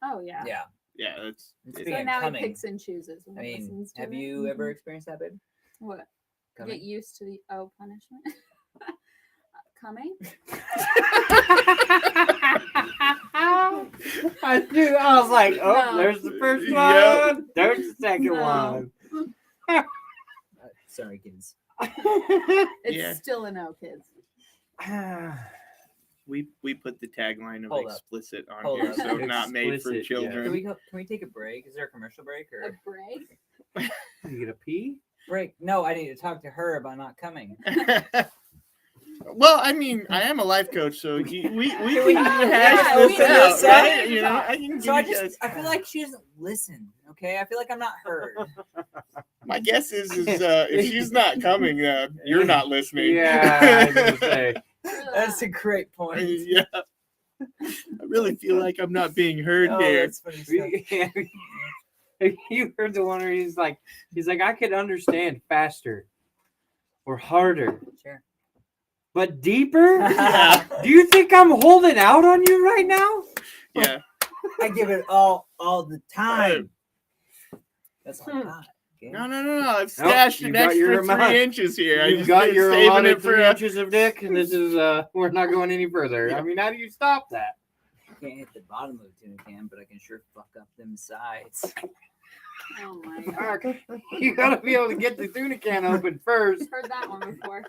Oh yeah. Yeah. Yeah, that's It's it- being So now coming. he picks and chooses. When I he mean, listens to have it. you ever Mhm. experienced that, babe? What? Coming? Get used to the punishment. Coming? I knew. I was like, oh, No. there's the first one. Yep. There's the second No. one. Sorry, kids. It's Yeah. still a no, kids. we put the tagline of Hold up. explicit on Hold here, up. so not made for Explicit, yeah. children. Can we take a break? Is there a commercial break A or break? You get a pee? break? No, I need to talk to her about not coming. Well, I mean, I am a life coach, so we can we- hash yeah, this we know. out, right? You know, Yeah. I can So I give you guys. feel like she doesn't listen. Okay, I feel like I'm not heard. My guess is if she's not coming, you're not listening. Yeah, I was gonna say. That's a great point. Yeah. I really feel like I'm not being heard Oh, here. that's funny stuff. You heard the one where he's like, I could understand faster or harder, Sure. but deeper. Yeah. Do you think I'm holding out on you right now? Yeah. I give it all the time. That's all I got. Okay? No. I've stashed you an got your extra amount. 3 inches here. I You've just got been your saving allotted it for 3 inches of dick, and this is we're not going any further. I mean, how do you stop that? Can't hit the bottom of the tuna can, but I can sure fuck up them sides. Oh my god. Fuck. You gotta be able to get the tuna can open first. Heard that one before.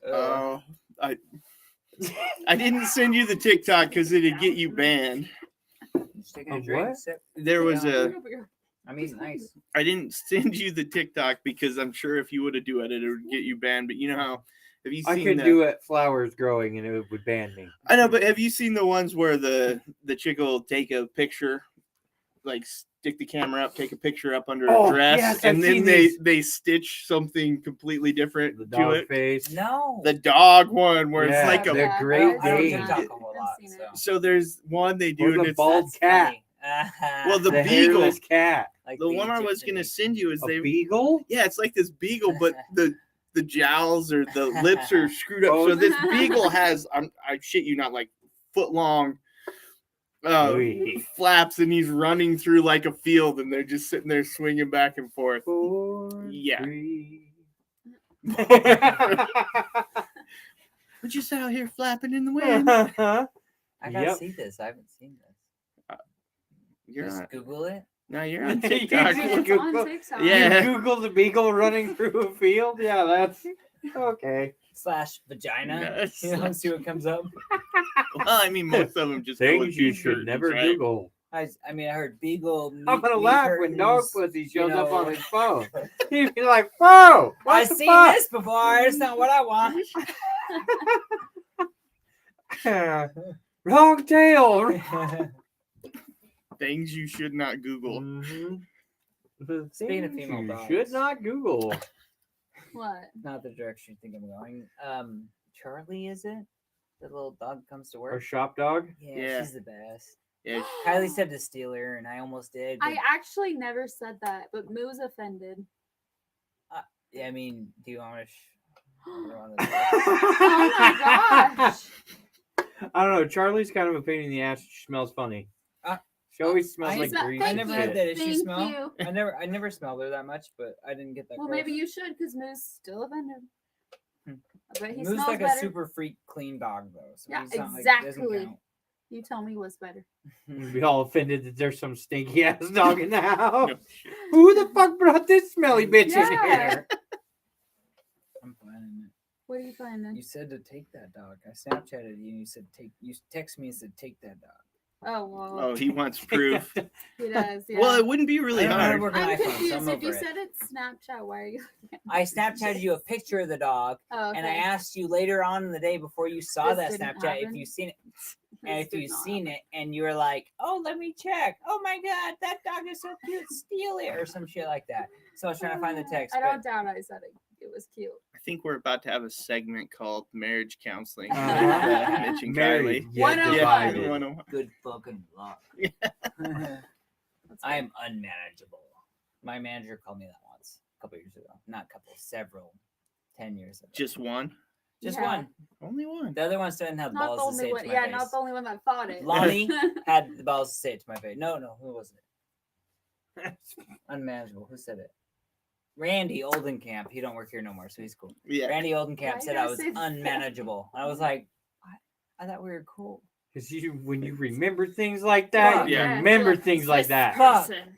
Oh, I didn't send you the TikTok because it'd get you banned. Just taking a Of drink. what? Sip. There was a. I'm eating nice. I didn't send you the TikTok because I'm sure if you would have do it, it would get you banned. But you know how? Have you I seen? could do it flowers growing, and it would ban me. I know, but have you seen the ones where the chick will take a picture, like stick the camera up, take a picture up under Oh, a dress, yes, and I've then seen they these. they stitch something completely different The to dog it. face. No. The dog one where Yeah, it's like a they're Yeah, great I don't I've seen games. that. TikTok a whole I've lot. seen So. it. so there's one they do Or and the it's bald That's cat. funny. Well, the The beagle. hairless cat. Like the one I was Egyptian gonna beagle. send you is A they beagle? yeah, it's like this beagle, but the jowls or the lips are screwed up. Oh. So this beagle has I shit you not like foot long Oy. flaps, and he's running through like a field, and they're just sitting there swinging back and forth. 4, Yeah. 3. We're just out here flapping in the wind. I gotta Yep. see this. I haven't seen this. You're Just on, Google it. no, you're on You TikTok. just It's Look- on Google- TikTok. Yeah. You Google the beagle running through a field? Yeah, that's okay. / vagina. Yes. You know, see what comes up. Well, I mean, most of them just go with Things you these should curtains, never right? Google. I mean, I heard beagle. I'm gonna meat laugh when dog curtains, pussy shows up know. on his phone. He'd be like, "Whoa, what I've the seen fuck?" this before. It's not what I want. Wrong tail. Things you should not Google. Mhm. Speaking of Things female you dogs. should not Google. What? Not the direction you think I'm going. Charlie, is it? The little dog comes to Or work. shop dog. Yeah. She's the best. Yeah, Kylie said to steal her, and I almost did. I but- actually never said that, but Moo's offended. yeah, I mean, do you want to? Oh my gosh. I don't know. Charlie's kind of a pain in the ass. She smells funny. She always smells I- like Is that- grease. I thank and never you. had shit. that issue Thank smell. you. I never smelled her that much, but I didn't get that. Well, gross. maybe you should, because Moo's still offended. Hmm. But he Moose smells like better. a super freak clean dog though. So Yeah, he's not, like, doesn't exactly. count. You tell me what's better. We'd be all offended that there's some stinky ass dog in the house. no shit. Who the fuck brought this smelly bitch in Yeah. here? I'm fine. What are you finding? You said to take that dog. I Snapchatted you. And you said take. You text me and said take that dog. Oh, well, Oh, he wants proof. he does. Yeah. Well, it wouldn't be really I don't know how to hard. work on I'm iPhone, so confused. I'm If you over it. said it's Snapchat, why are you looking at I my Snapchatted you a picture of the dog, Oh, okay. and I asked you later on in the day before you saw This that didn't Snapchat if happen? you seen it. This And if did you've not seen happen. it and you were like, oh, let me check. Oh my God, that dog is so cute. Steal it or some shit like that. So I was trying to find the text. I but don't doubt I said it was cute. I think we're about to have a segment called marriage counseling. Uh-huh. Mitch and Married, Kylie. yet 101. divided. Yeah, 101. good fucking luck. That's I good. am unmanageable. My manager called me that once, a couple years ago. Not a couple, several, 10 years ago. Just one? Just Yeah. one. Only one. The other ones didn't have the Not the balls to say only it one. to my Yeah, face. not the only one that thought it. Lonnie had the balls to say it to my face. No, who was it? Unmanageable. Who said it? Randy Oldenkamp. He don't work here no more, so he's cool. Yeah. Randy Why Oldenkamp you said gotta I was say that? unmanageable. I was like, what? I thought we were cool. Because when you remember things like that, Fuck, you yeah. remember You're like, things like "This that. Fuck. person."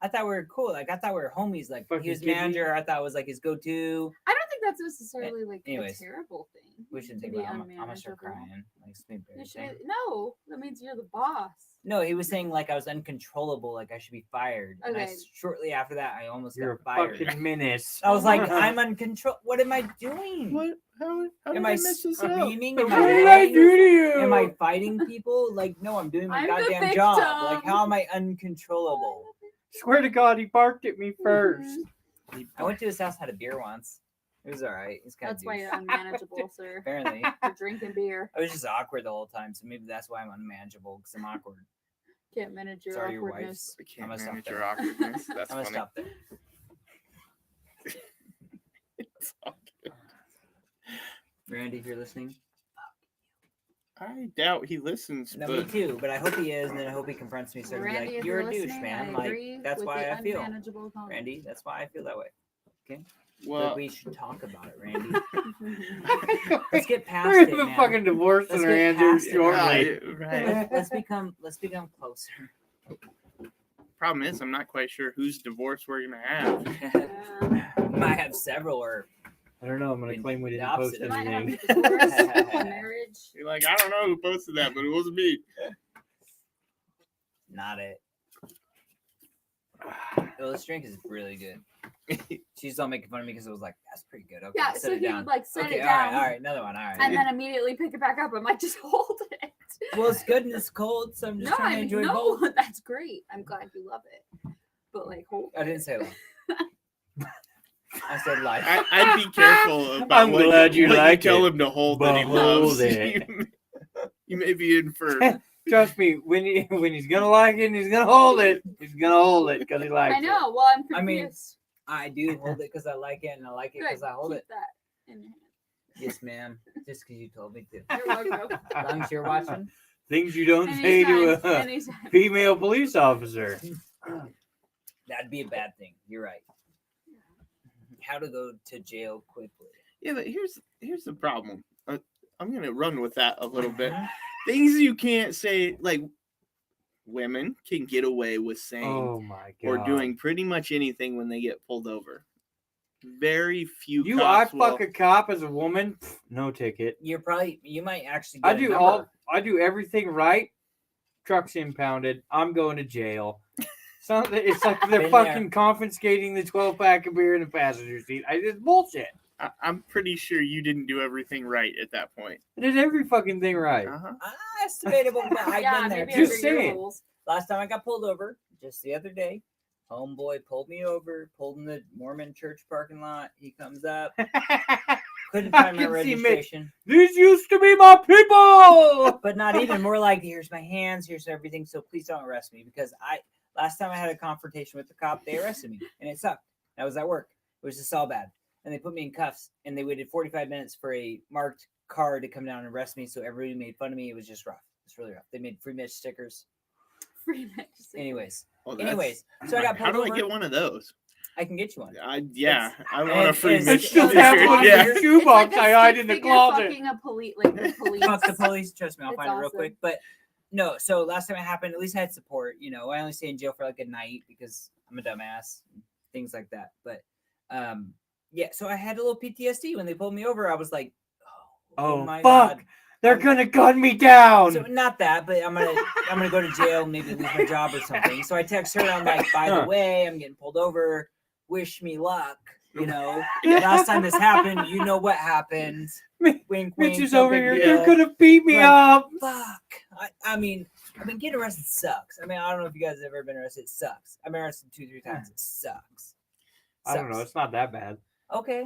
I thought we were cool. Like I thought we were homies. Like Fucking he was kidding me? manager. I thought it was like his go-to. I don't think that's necessarily like anyways, a terrible thing. We should to think be about. I'm gonna start unmanageable. crying. Like it's me You thing. should, no, that means you're the boss. No, he was saying like I was uncontrollable. Like I should be fired. And Okay. shortly after that, I almost You're got a fired. fucking menace. I was like, I'm uncontrollable. What am I doing? What? How did Am I I mess this up? screaming? What Am I did I yelling? do to you? Am I fighting people? Like, no, I'm doing my I'm the goddamn job. victim. Like, how am I uncontrollable? Swear to God, he barked at me first. I went to his house, had a beer once. It was all right. He's kind That's of why you're unmanageable, sir. Apparently, You're drinking beer. I was just awkward the whole time, so maybe that's why I'm unmanageable because I'm awkward. Can't manage your Sorry, your awkwardness. I can't I'm gonna stop manage there. your awkwardness. That's I'm gonna funny. stop there. It's all good. Randy, if you're listening, I doubt he listens, no, me but too. But I hope he is, and then I hope he confronts me. So he'll be Randy, like, if "You're a listening, douche, man." I agree Like that's with why the I feel. unmanageable comment. Randy, that's why I feel that way. well, But we should talk about it, Randy. We're Let's get past gonna it, have a man. fucking divorce in Let's our get hands past it. shortly. right. Let's become closer. Problem is, I'm not quite sure whose divorce we're gonna have. Yeah. Might have several, or I don't know. I'm gonna claim we The didn't post opposite. Might have anything. a divorce, a marriage. You're like, I don't know who posted that, but it wasn't me. not it. Well, this drink is really good. She's all making fun of me because it was like, that's pretty good. Okay, Yeah, set so it he down. would like set Okay, it all down right, another one, all right. and then immediately pick it back up. I might just hold it. Well, it's good and it's cold, so I'm just No, trying to enjoy no, both. that's great. I'm glad you love it. but like hold. I didn't say life. I said life. I'd be careful about I'm what glad you what like tell it, him to hold but that he hold loves. it. You may be in for. Trust me, when he's gonna like it, and he's gonna hold it. He's gonna hold it because he likes I know. Well, I'm confused. I mean, I do hold it because I like it, and I like it Good. because I hold Keep it. that in your hand. Yes, ma'am. Just because you told me to. You're welcome. As long as you're watching. Things you don't say Anytime. to a Anytime. female police officer. That'd be a bad thing. You're right. How to go to jail quickly. Yeah, but here's the problem. I'm gonna run with that a little bit. Mhm. Things you can't say, like women can get away with saying Oh my god. or doing pretty much anything when they get pulled over. Very few. You, I cops will- fuck a cop as a woman, no ticket. You might actually get I a do number. I do everything right. Truck's impounded. I'm going to jail. It's like they're Been fucking confiscating the 12-pack of beer in the passenger seat. It's bullshit. I'm pretty sure you didn't do everything right at that point. I did every fucking thing right. Uh-huh. That's debatable, but I've Yeah, been there maybe too. Just under your saying. rules. Last time I got pulled over, just the other day, homeboy pulled me over, pulled in the Mormon church parking lot. He comes up, couldn't I find my can see me. registration, These used to be my people. but not even. More like, here's my hands, here's everything. So please don't arrest me because last time I had a confrontation with the cop, they arrested me and it sucked. I was at work. It was just all bad, and they put me in cuffs and they waited 45 minutes for a marked car to come down and arrest me. So everybody made fun of me. It was just rough. It's really rough. They made free Mitch stickers. Free mix. Anyways, Well, that's- anyways, so I got How pulled do over. I get one of those? I can get you one. I and want a free it's- Mitch it's just sticker. have one Yeah. here. It's Shoebox like I a hide stick in the figure closet. fucking a police, like the police. Fuck the police. Trust me, I'll It's find it real awesome. quick. But no, so last time it happened, at least I had support. You know, I only stay in jail for like a night because I'm a dumbass, things like that. But yeah, so I had a little PTSD when they pulled me over. I was like, Oh, my fuck. God. They're gonna gun me down. So not that, but I'm gonna go to jail, maybe lose my job or something. So I text her. I'm like, by the way, I'm getting pulled over. Wish me luck. You know, last time this happened, you know what happened. Wink, wink. Mitch is no over big here. deal. They're gonna beat me Like, up. Fuck. I mean, getting arrested sucks. I mean, I don't know if you guys have ever been arrested. It sucks. I've been arrested 2-3 times. It sucks. I don't know. Sucks. It's not that bad. Okay.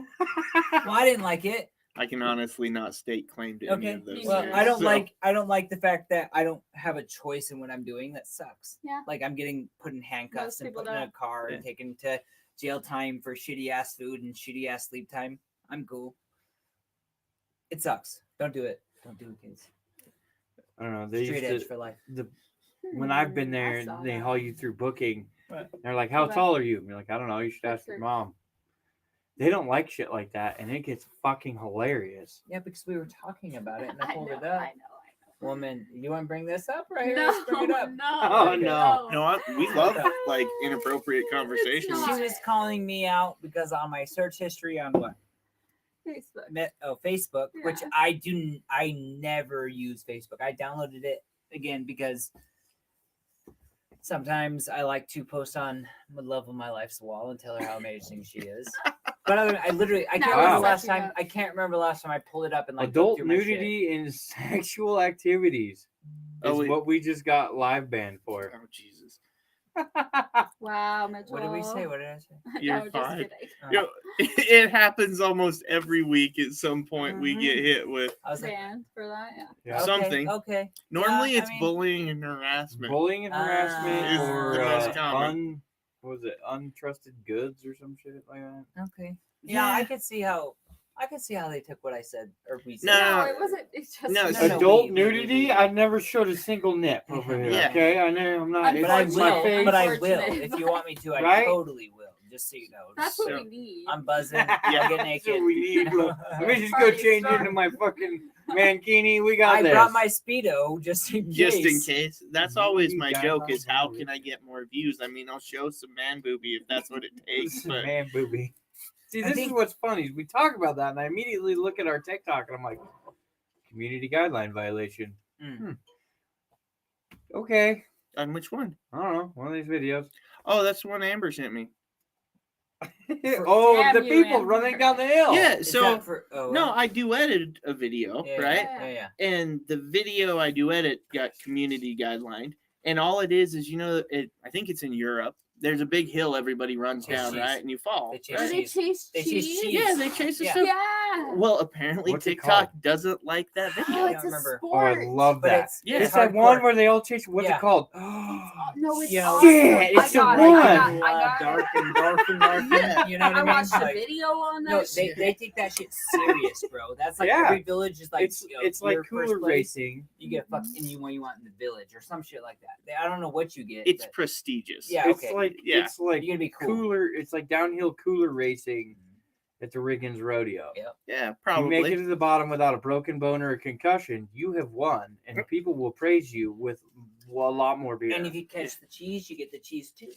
Well, I didn't like it. I can honestly not state claim to any Okay. of those. Me Well, neither. I don't so- like the fact that I don't have a choice in what I'm doing. That sucks. Yeah. Like I'm getting put in handcuffs Most and people put in a don't. car and Yeah. taken to jail time for shitty ass food and shitty ass sleep time. I'm cool. It sucks. Don't do it. Don't do it, kids. I don't know. They Straight used edge to, for life. when I've been I there, saw they that. haul you through booking. Right. They're like, "How Okay. tall are you?" And you're like, "I don't know. You should That's ask your fair. mom." They don't like shit like that, and it gets fucking hilarious. Yeah, because we were talking about it and I I pulled know, it up. I know. Woman, you want to bring this up right here? No, Let's bring it up. no. Oh, I no. No, we love like inappropriate conversations. not. She was calling me out because on my search history on what? Facebook. Facebook, which Yeah. I never use Facebook. I downloaded it again because sometimes I like to post on the love of my life's wall and tell her how amazing she is. But I can't Now remember we're the last switching time. up. I can't remember the last time I pulled it up and like looked Adult through my shit. nudity and sexual activities Oh, is wait. what we just got live banned for. Oh Jesus! Wow, Mitchell. What did we say? What did I say? You're No, just fine. kidding. Oh. You know, it happens almost every week. At some point, we get hit with I was like, Banned for that, yeah. Yeah. okay, something. Okay. Normally, Yeah, I it's mean- bullying and harassment. Bullying and harassment, Is or the most common. what was it, untrusted goods or some shit like that. Okay. Yeah, I Yeah. could see how they took what I said or we said. No, No, it wasn't. It's just No, No, no, Adult we- nudity, I never showed a single nip over here. Yeah. Okay, I know I'm not. But But I it's my will. face. But I will. Unfortunate. If you want me to, I Right? totally will. Just so you know. That's Just what so- we need. I'm buzzing. Yeah. I get That's naked. what we need. Let me just go Party change started. into my fucking mankini. We got I this. brought my Speedo just in case. Just in case. That's always You my got joke: my is how booby. can I get more views? I mean, I'll show some man booby if that's what it takes. But Man booby. See, I this think- is what's funny. Is we talk about that, and I immediately look at our TikTok, and I'm like, community guideline violation. Mm. Okay, on which one? I don't know, one of these videos. Oh, that's the one Amber sent me. Oh, Damn the you, people Amber. running down the hill. Yeah. Is So that for, oh, no, I duetted a video, yeah, right? Yeah. And the video I duetted got community guidelined. And all it is you know, I think it's in Europe. there's a big hill everybody runs Chase down, cheese. right? And you fall. They chase Do right? they cheese. chase They chase cheese? cheese. Yeah, they chase the Yeah. stuff. Yeah. Well, apparently What's it TikTok called? doesn't like that Oh, video. it's a remember. Oh, I sport. love But that. it's Yeah. It's that one where they all chase. What's Yeah. it called? No, it's Yeah. awesome. Shit, it's the I one. got it. Darken. You know what I I mean? watched a Like, video on that. no, shit. they take that shit serious, bro. That's like Yeah. every village is like It's yo, it's like you're first cooler place, racing. You get fucked and what you want in the village or some shit like that. I don't know what you get. It's but prestigious. Yeah, It's okay. like Yeah. it's like you gotta be cool. cooler. It's like downhill cooler racing at the Riggins Rodeo. Yeah. Yeah, You make it probably. to the bottom without a broken bone or a concussion, you have won, and people will praise you with a lot more beer. And if you catch the cheese, you get the cheese too.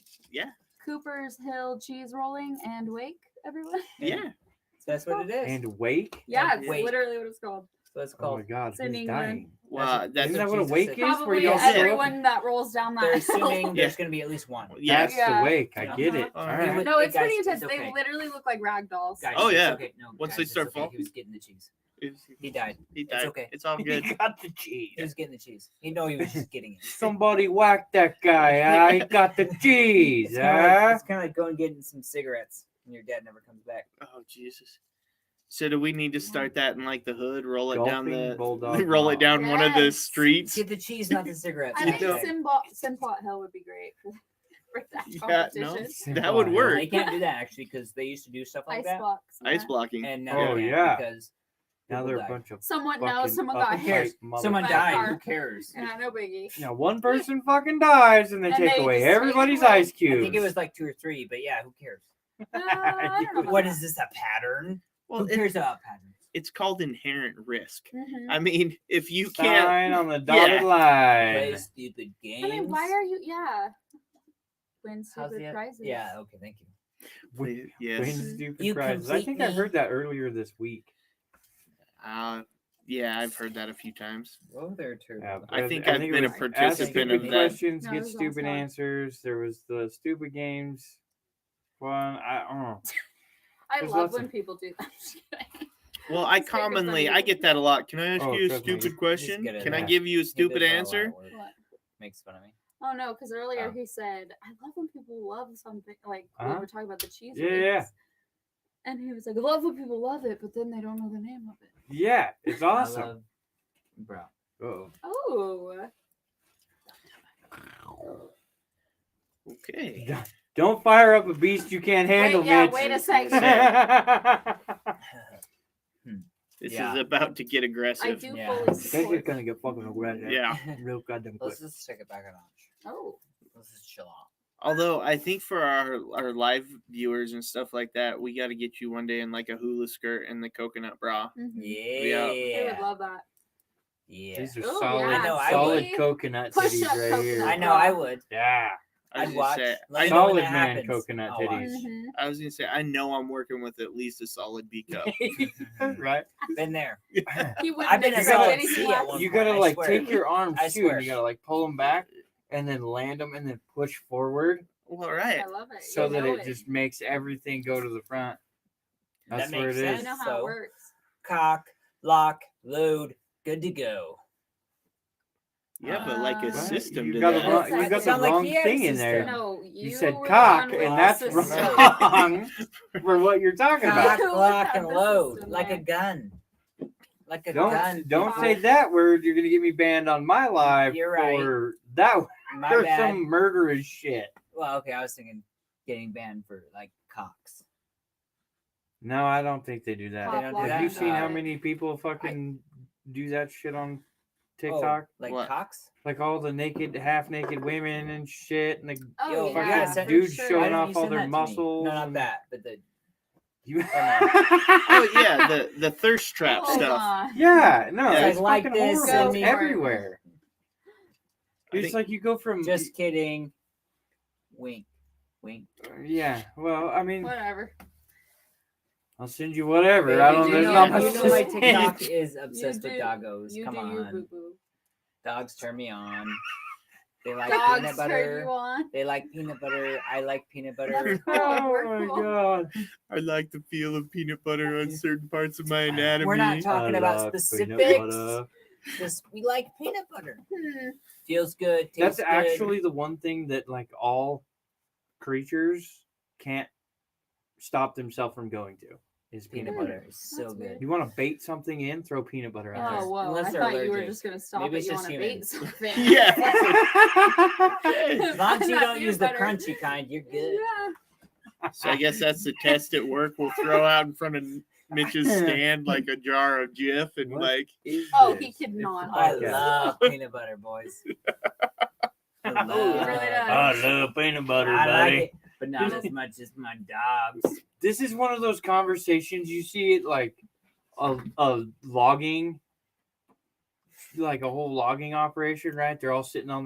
Cooper's Hill cheese rolling and wake, everyone. Yeah. So that's what it is. And wake. Yeah, And it's wake. literally what it's called. So it's Oh my called. god, It's in who's England. dying? Well, Isn't that's Isn't that what what a Jesus wake said. is? Where Probably you all said- everyone that rolls down that They're hill. assuming Yeah. there's gonna be at least one. yeah. That's Yeah. the wake. I get Uh-huh. it. Oh, All yeah. right. No, it's Guys, pretty intense. it's They okay. literally look like rag dolls. Guys, Oh, it's yeah. okay. No, Once guys, they it's start okay. falling. He was getting the cheese. It's- He died. He It's died. okay. It's all He good. got the cheese. He was getting the cheese. He know he was just getting it. Somebody whack that guy. I got the cheese. It's kind Huh? of like going and getting some cigarettes, and your dad never comes back. Oh Jesus. So do we need to start that in like the hood? Roll it down Golfing the bulldog roll it mom. down one of the Yes. streets. Get the cheese, not the cigarettes. I think No. Simplot Hill would be great for that Yeah, no. competition. That would No, work. they can't do that actually because they used to do stuff like Ice that, blocks. Ice yeah. blocking. and now Oh, they can't yeah. because Now people they're a died. bunch of Someone knows. fucking Someone got Who cares? hit. Someone By a died. car. Who cares? Yeah, no biggie. Now one person fucking dies and they And take they away just take everybody's away. ice I cubes. think it was like 2 or 3, but yeah, who cares? I don't know about What that. is this, a pattern? Well, Who cares about patterns? it's called inherent risk. Mhm. I mean, if you can't, Sign on the dotted Yeah. Play line. stupid games. I mean, why are you? Yeah. Win How's stupid the- prizes. Yeah, okay, thank you. Win yes, stupid You prizes. I think I completely- heard that earlier this week. yeah, I've heard that a few times. Well, they're terrible. Yeah, I but think I I've think it been a was ask participant stupid of that. questions, No, it get was stupid last one. answers. There was the stupid games one. I don't know. I There's love lots when of- people do that. I'm just kidding. Well, I It's making fun commonly of I you. get that a lot. Can I ask Oh, you a trust me. stupid question? good at Can I that. give you a He stupid does that a lot answer? at work. What? Makes fun of me. Oh no, because earlier Oh. he said, "I love when people love something." Like Uh-huh. we were talking about the cheese. Yeah, yeah. whiz. And he was like, "I love when people love it, but then they don't know the name of it." Yeah, it's I awesome. love- bro. Oh, Oh, Okay. don't fire up a beast you can't handle, yeah, Mitch. wait a second. This Yeah. is about to get I aggressive. do Yeah. fully Think it's support. gonna get fucking aggressive. Yeah. Real goddamn quick. Let's just take it back a notch. Oh, Let's just chill out. Although I think for our live viewers and stuff like that, we got to get you one day in like a hula skirt and the coconut bra. mhm. Yeah. They would love that. Yeah. These are Oh, solid, yeah, I know, I solid see? coconut Push titties up right here. coconut. I know I would. Yeah, I was I'd gonna watch. say, Let me know when Solid that man happens. coconut I'll watch. titties. Mhm. I was gonna say, I know I'm working with at least a solid B cup. right? Been there. He wouldn't I've been a accept solid any C at slack. one You point, gotta I like swear. take your arms I too, swear. and you gotta like pull them back and then land them and then push forward Well, right. I love it. so You that know it just makes everything go to the front. That's That where it makes is. I sense. know how So- it works. Cock, lock, load, good to go. Yeah, but like a Well, system You to got, that. the wrong, you got the Sound like wrong he had a thing in there. system. No, You said were cock, the one and with that's the wrong system. for what you're talking Cock, about. Who would lock, have and the load system like a there? gun. Like a gun. Don't say that word. You're gonna get me banned on my live You're right. for that My for bad. some murderous shit. Well, okay, I was thinking getting banned for like cocks. No, I don't think they do that. They don't do Have that? you seen how Uh, many people fucking do that shit on TikTok? Oh, like What? cocks? Like all the naked, half naked women and shit, and the Oh, Yo, yeah, you gotta for send- dudes sure. showing Why don't off you all send their that to me? muscles. No, not and- that, but the You... Oh yeah, the thirst trap Hold stuff. on. Yeah, no, Yeah. it's Like fucking this, horrible. send It's me- everywhere. I It's think- like you go from just kidding. Wink, wink. yeah. Well, I mean, Whatever. I'll send you whatever. Baby, I don't. you There's know, not you much know to my say. TikTok is obsessed with do- doggos. You Come do your on, boo boo. dogs turn me on. They like Dogs peanut turn butter. you on. They like peanut butter. I like peanut butter. Oh my god. I like the feel of peanut butter on certain parts of my anatomy. We're not talking I about love peanut specifics. butter. Just we like peanut butter. Hmm. Feels good. Tastes That's good. actually the one thing that like all creatures can't stop themselves from going to is Peanut peanut butter is so That's good. weird. You want to bait something in, throw peanut butter out Oh, there. whoa. Unless I they're thought you were allergic. just going to stop Maybe it. it's You just want to bait humans. something. Yeah. As long as Find you that don't peanut use the butter. crunchy kind, you're good. Yeah. So I guess that's the test at work. We'll throw out in front of Mitch's stand like a jar of Jif and What like, is Oh, this? he could It's not. a I podcast. love peanut butter, boys. I love really it. does. I love peanut butter, I buddy. like it, but not as much as my dogs. This is one of those conversations you see it like a logging, like a whole logging operation, right? They're all sitting on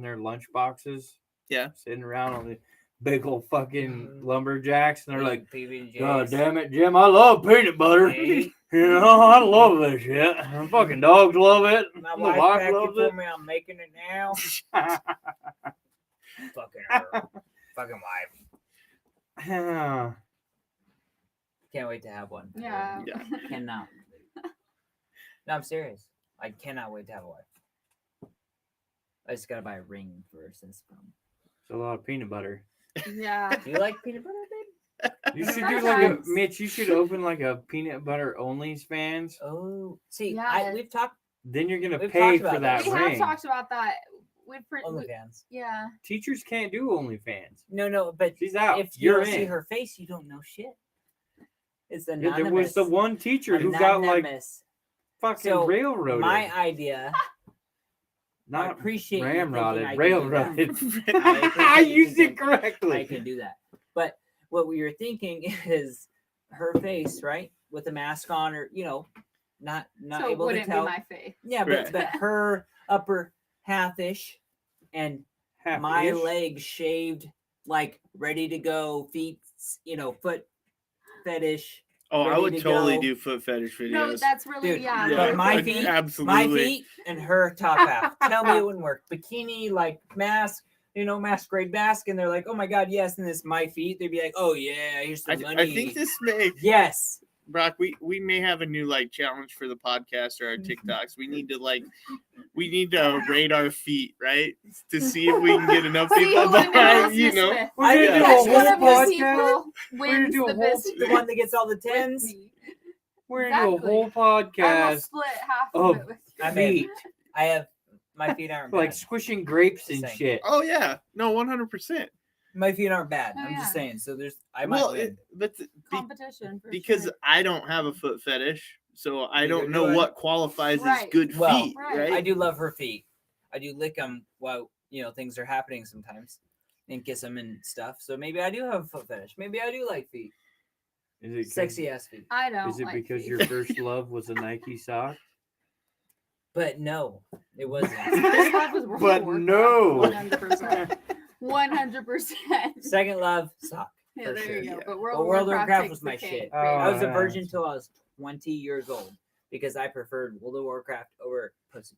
their lunch boxes, yeah. sitting around on the big old fucking lumberjacks, and they're like, PB&Js. "God damn it, Jim! I love peanut butter. Hey, You know, I love this shit. Fucking dogs love it. my The wife wife packed it loves for it." me. I'm making it now. Fucking her. Fucking wife. Can't wait to have one. Yeah. Yeah. Cannot. No, I'm serious. I cannot wait to have a wife. I just gotta buy a ring first. It's a lot of peanut butter. Yeah. Do you like peanut butter, babe? You should do like a Sometimes. Mitch. You should open like a peanut butter only fans. Oh, see, Yeah. we've talked Then you're gonna We've pay talked for about that We that. have ring. talked about that. OnlyFans. Yeah. Teachers can't do OnlyFans. No, but She's out. if you You're don't see in. her face, you don't know shit. It's Yeah, anonymous. there was the one teacher who got like Anonymous. fucking So, railroaded. My idea. I Not appreciate you ramrodded, thinking I can do railroaded. that. I I appreciate you used it thinking correctly. I can do that. But what we were thinking is her face, right, with the mask on, or not So it able to wouldn't be tell. my face. Yeah, Right. but her upper half-ish and my Half-ish. legs shaved, like ready to go, feet, foot fetish. Oh, I Ready would to totally go. do foot fetish videos. No, that's really, Dude, yeah. yeah, but my like, feet- absolutely. My feet and her top half. Tell me it wouldn't work. Bikini, like mask, masquerade mask, and they're like, oh my god, yes. And this my feet, they'd be like, oh yeah, here's the money. I think this may, Yes. Brock, we may have a new challenge for the podcast or our TikToks. We need to rate our feet, right? To see if we can get enough See people who anyone behind, else is with. We're gonna do a Which whole one of you podcast. people We're gonna wins do a the whole- business? The one that gets all the with tens. me. We're gonna do a Exactly. whole I will podcast split half of of it with you. I mean, feet, I have my feet aren't like bad. squishing grapes and Just saying. shit. Oh yeah, no, 100%. My feet aren't bad. Oh, I'm just yeah. saying. So I might Well, win. Competition for because sure. I don't have a foot fetish, so I Neither don't do know I. what qualifies as Right. good Well, feet, right. right? I do love her feet. I do lick them while things are happening sometimes, and kiss them and stuff. So maybe I do have a foot fetish. Maybe I do like feet. Is it 'cause- Sexy ass feet. I don't. Is it like because feet. your first love was a Nike sock? But no, it wasn't. First love was World of But Warcraft, no. 100%. 100%. Second love, sock. Yeah, for there sure. you go. yeah. But World But of World of Warcraft Warcraft takes was the my cake. shit. Oh, I was a yeah. virgin till I was 20 years old because I preferred World of Warcraft over pussy.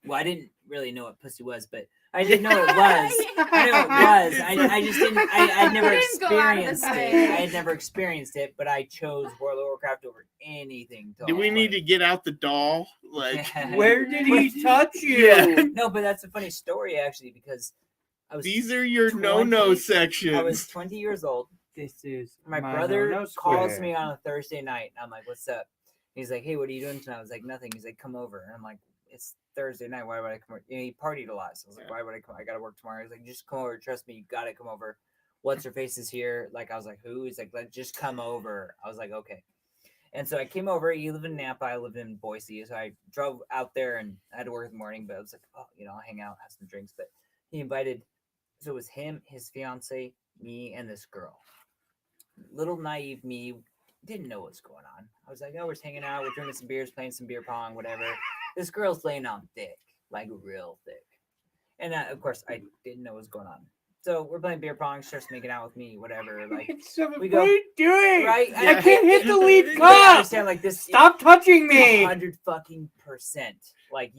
Well, I didn't really know what pussy was, but I did know it was. I know it was. I just didn't. I'd never You didn't go out of experienced the it. way. I had never experienced it, but I chose World of Warcraft over anything. till Do I we was need to 20. get out the doll? Like, Where did he touch you? Yeah. No, but that's a funny story actually because I was. these are your 20 no-no sections. I was 20 years old. This is My my brother no-no calls square. me on a Thursday night. And I'm like, "What's up?" He's like, "Hey, what are you doing tonight?" I was like, "Nothing." He's like, "Come over." And I'm like, "It's Thursday night. Why would I come over?" He partied a lot, so I was like, Yeah. "Why would I come? I gotta work tomorrow." He's like, "Just come over. Trust me, you gotta come over." What's her face is here. Like I was like, "Who?" He's like, "Just come over." I was like, "Okay." And so I came over. He lived in Napa. I lived in Boise. So I drove out there and I had to work in the morning. But I was like, "Oh, I'll hang out, have some drinks." But he invited. So it was him, his fiance, me, and this girl. Little naive me didn't know what's going on. I was like, "Oh, we're just hanging out, we're drinking some beers, playing some beer pong, whatever." This girl's laying on thick, like real thick, and of course I didn't know what was going on. So we're playing beer pong. She starts making out with me, whatever. Like, We we go- what are you doing? right? I can't hit the lead You cup. understand? Like this. Stop touching me. 100%. Like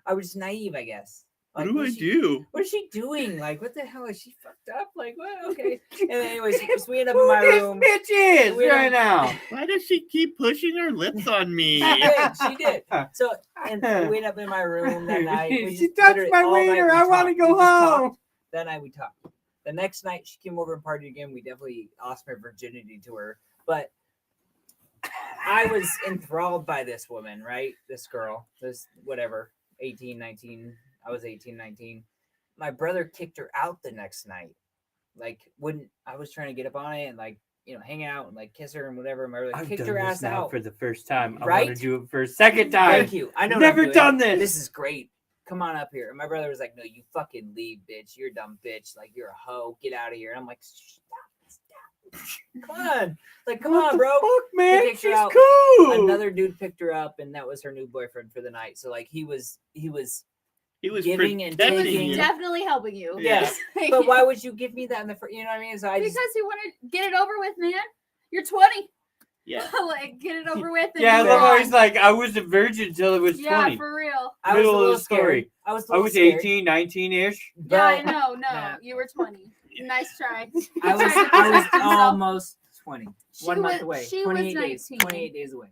I was naive, I guess. What Like, do I do? What is she doing? Like, what the hell is she fucked up? Like, what? Okay. And then anyways, so we end up in Who my this room. bitch is We right don't- now? Why does she keep pushing her lips on me? She did. So, and we end up in my room that night. We She just touched literally my all night wiener. we I want to talked. go We just talked. home. That night we talked. The next night she came over and partied again. We definitely lost my virginity to her, but I was enthralled by this woman, right? This girl, this whatever, 18, 19. I was 18, 19. My brother kicked her out the next night. Like, wouldn't I was trying to get up on it and like, hang out and like kiss her and whatever. My brother I've kicked done her this ass now out. for the first time. I Right? want to do it for a second time. Thank you. I know. what I'm Never doing. done this. This is great. Come on up here. And my brother was like, "No, you fucking leave, bitch. You're a dumb bitch. Like, you're a hoe. Get out of here." And I'm like, "Stop. Come on. Like, come What on, the bro." Fuck, man, kicked her she's out. cool. Another dude picked her up, and that was her new boyfriend for the night. So like, he was He was giving and protecting He was taking you. definitely helping you. Yes. But why would you give me that in the first? You know what I mean? So I Because just you want to get it over with, man. You're 20. Yeah. Like, get it over with. And Yeah, I move love how on. he's like, I was a virgin until I was Yeah, 20. for real. I was a Middle of little the story. scared. I was a I little was scared, 18, 19-ish. Yeah, I but know. No, nah. you were 20. Nice try. I was Trying to protect himself. almost 20. She 1 month was- away. she was 28 days. 19. 28 days away.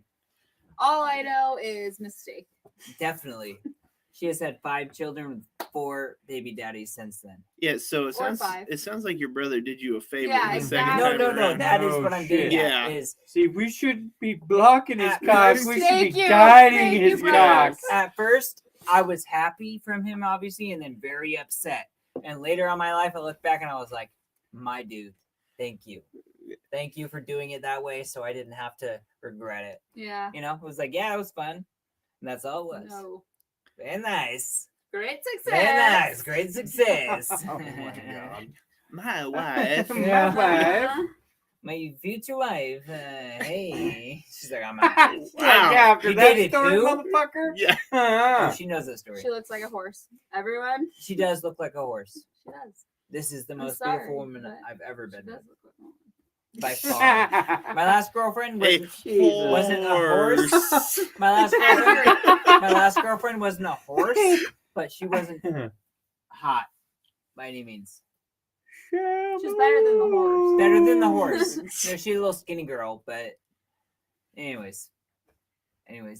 All I know is mistake. Definitely. She has had 5 children with 4 baby daddies since then. Yeah, so Or 5. it sounds like your brother did you a favor Yeah, the second exactly. No, time no, no. around. That is No what I'm getting shit. at. Yeah. Is See, we should be blocking his At cock. first- We should Thank be you. guiding Thank his you, cock. brothers. at first I was happy from him, obviously, and then very upset. And later on my life, I look back and I was like, "My dude, thank you for doing it that way, so I didn't have to regret it." Yeah. It was like, yeah, it was fun, and that's all it was. No. Very nice. Great success. Very nice. Great success. Oh my god. My wife. Yeah. Uh-huh. My future wife. Hey. She's like, I'm out. Wow. Like after You that dated story, who? motherfucker. Yeah. Uh-huh. She knows that story. She looks like a horse. Everyone, She does look like a horse. she does. This is the I'm most sorry, beautiful woman but I've ever She been does with. look like a horse. By far. My last girlfriend A wasn't a horse. horse. My last girlfriend wasn't a horse, but she wasn't hot by any means. She's better than the horse. Better than the horse. She's a little skinny girl, but anyways,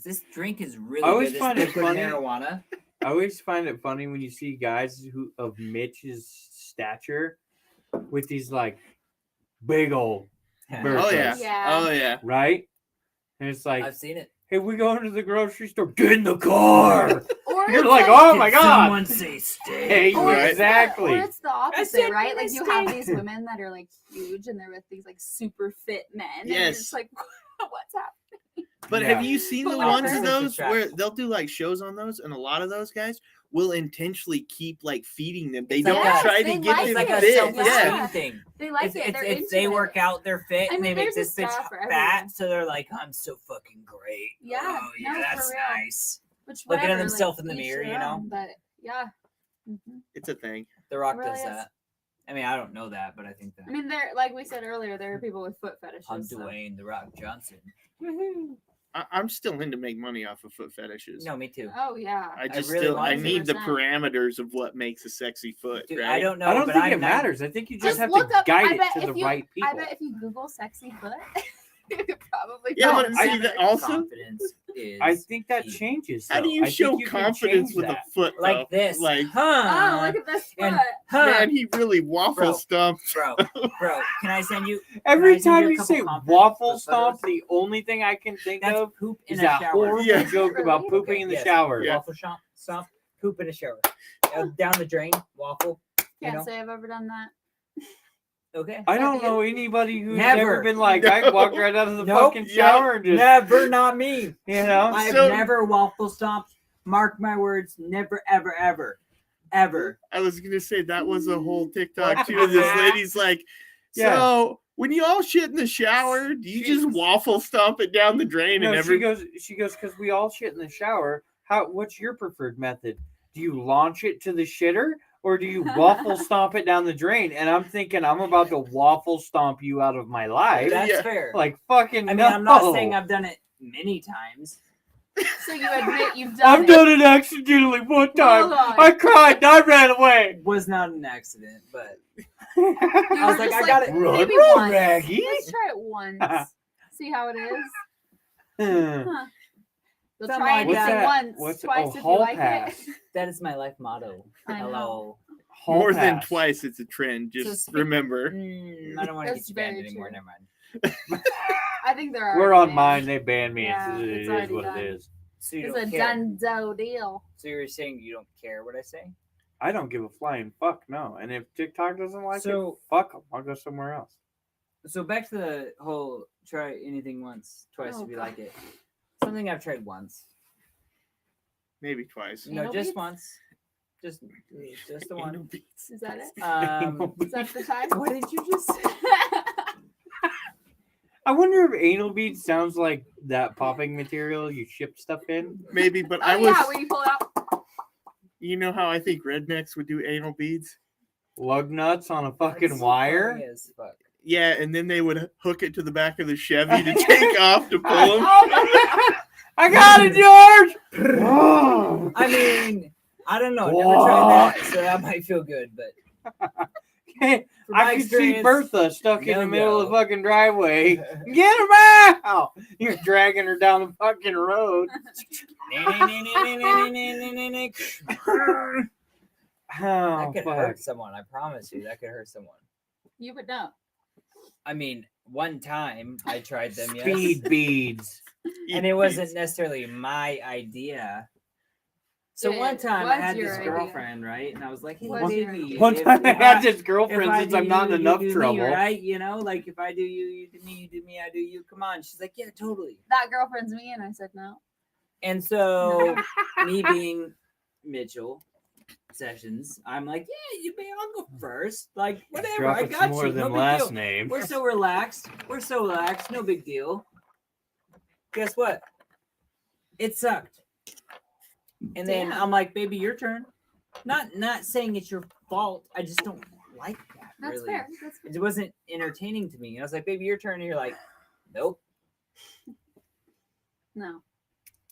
this drink is really I always good. find This it liquid funny- marijuana. I always find it funny when you see guys who of Mitch's stature with these like big old Oh yeah. Yeah. Oh yeah. right? And it's like, I've seen it. hey, we going to the grocery store. Get in the car. Or You're it's like, oh my Did god. Someone say stay. Hey, Or it's exactly. or it's the opposite, said right? Like you have mistake. these women that are like huge and they're with these like super fit men. And you're Yes. just like, what's happening? But Yeah. have you seen the But ones whatever. of those where Attractive. they'll do like shows on those, and a lot of those guys will intentionally keep like feeding them. They It's don't like a- try to they get like It's them like a fit. self-esteem Yeah. thing. They like It's, it. it's, They're it's into they it. work out, they're fit, I and mean, they make there's this a bitch style for fat, everyone. so they're like, I'm so fucking great. Yeah, Oh, yeah, no, that's for real. nice. Which Looking at whatever, themselves in the each mirror, their you know? own, But yeah. Mhm. It's a thing. The Rock really does is. that. I mean, I don't know that, but I think that. I mean, there, like we said earlier, there are people with foot fetishes. I'm so- Dwayne The Rock Johnson. I'm still in to make money off of foot fetishes. No, me too. Oh yeah. I just really still want I to. need the 100%. parameters of what makes a sexy foot. Dude, right? I don't know. I don't but think I'm it matters. I think you just Just have look to up. guide I it bet to if the you, right people. I bet if you Google sexy foot, you could probably. Yeah, find but some. see that also. Confidence is. I think that key. changes. How do though. you I show think you can confidence change with that. a foot? Like though? this. Like, Huh? Oh, look at this foot. and huh? man, he really waffle Bro. stumped. bro, can I send you? Every Can I send time you a you couple say confidence waffle photos? stomp, the only thing I can think That's of poop in is a that shower. horrible Yeah. joke about Really? pooping in the yes. shower. Yeah. Waffle stomp, poop in a shower. Down the drain, waffle. Can't know? say I've ever done that. Okay. I don't Have you? know anybody who's Never. ever been like, I walked right out of the Nope. fucking shower and just, Never, not me. you know? I have So- never waffle stomped. Mark my words, never, ever, ever, ever. I was gonna say that was a whole TikTok What? too. This lady's like, Yeah. so when you all shit in the shower, do you just waffle stomp it down the drain No, and every? she goes, because we all shit in the shower. What's your preferred method? Do you launch it to the shitter or do you waffle stomp it down the drain? And I'm thinking I'm about to waffle stomp you out of my life. That's Yeah. fair. Like fucking I mean, no. I'm not saying I've done it many times. So you admit you've done I've it. done it accidentally one time. Hold on. I cried and I ran away. Was not an accident, but You I was were like, just I got it. Run, Maybe run, once. Raggy. Let's try it once. See how it is. Hmm. You'll Something try like anything that. once, What's twice oh, if hall you like pass? it. that is my life motto. I know. Hello. Hall More than pass. twice, it's a trend. So Just speak- remember. I don't want to That's get you banned very anymore. true. Never mind. I think there are. We're on mine. They banned me. Yeah, it it's is already what done. it is. So you It's don't a care. donezo deal. So you're saying you don't care what I say? I don't give a flying fuck, no. And if TikTok doesn't like it, So- fuck them. I'll go somewhere else. So back to the whole try anything once, twice Oh, if you God. like it. Something I've tried once. Maybe twice. No, Anal just beads? once. Just the Anal one. beads. Is that it? Is Is that the time? what did you just say? I wonder if anal beads sounds like that popping material you ship stuff in. Maybe, but Oh I was. yeah, where you pull it out. You know how I think rednecks would do anal beads? Lug nuts on a fucking That's wire. funny as fuck. Yeah, and then they would hook it to the back of the Chevy to take off to pull them. I got it, George! I mean, I don't know. Never tried that, so that might feel good. But Hey, from my I could see experience, Bertha stuck in the middle of the no-go. fucking driveway. Get him out! You're dragging her down the fucking road. Oh, That could fuck. hurt someone. I promise you, that could hurt someone. You would know. I mean, one time I tried them, yes, Speed beads. and it wasn't necessarily my idea. So Yeah, one time I what's had your this idea? girlfriend, right? And I was like, "Hey, What's your baby, One if- time I if had I- this if girlfriend I since do I'm not you, in you enough do trouble. me, right? You know, like if I do you, you do me. You do me, I do you. Come on." She's like, "Yeah, totally." That girlfriend's me, and I said no. And so me being Mitchell Sessions, I'm like, "Yeah, you may. I'll go first. Like whatever. I Dropping got some more you. than No last big deal. name. We're so relaxed. No big deal." Guess what? It sucked. And then Damn. I'm like, "Baby, your turn." Not saying it's your fault. I just don't like that. That's really. fair. That's fair. It wasn't entertaining to me. I was like, "Baby, your turn." And you're like, "Nope." No,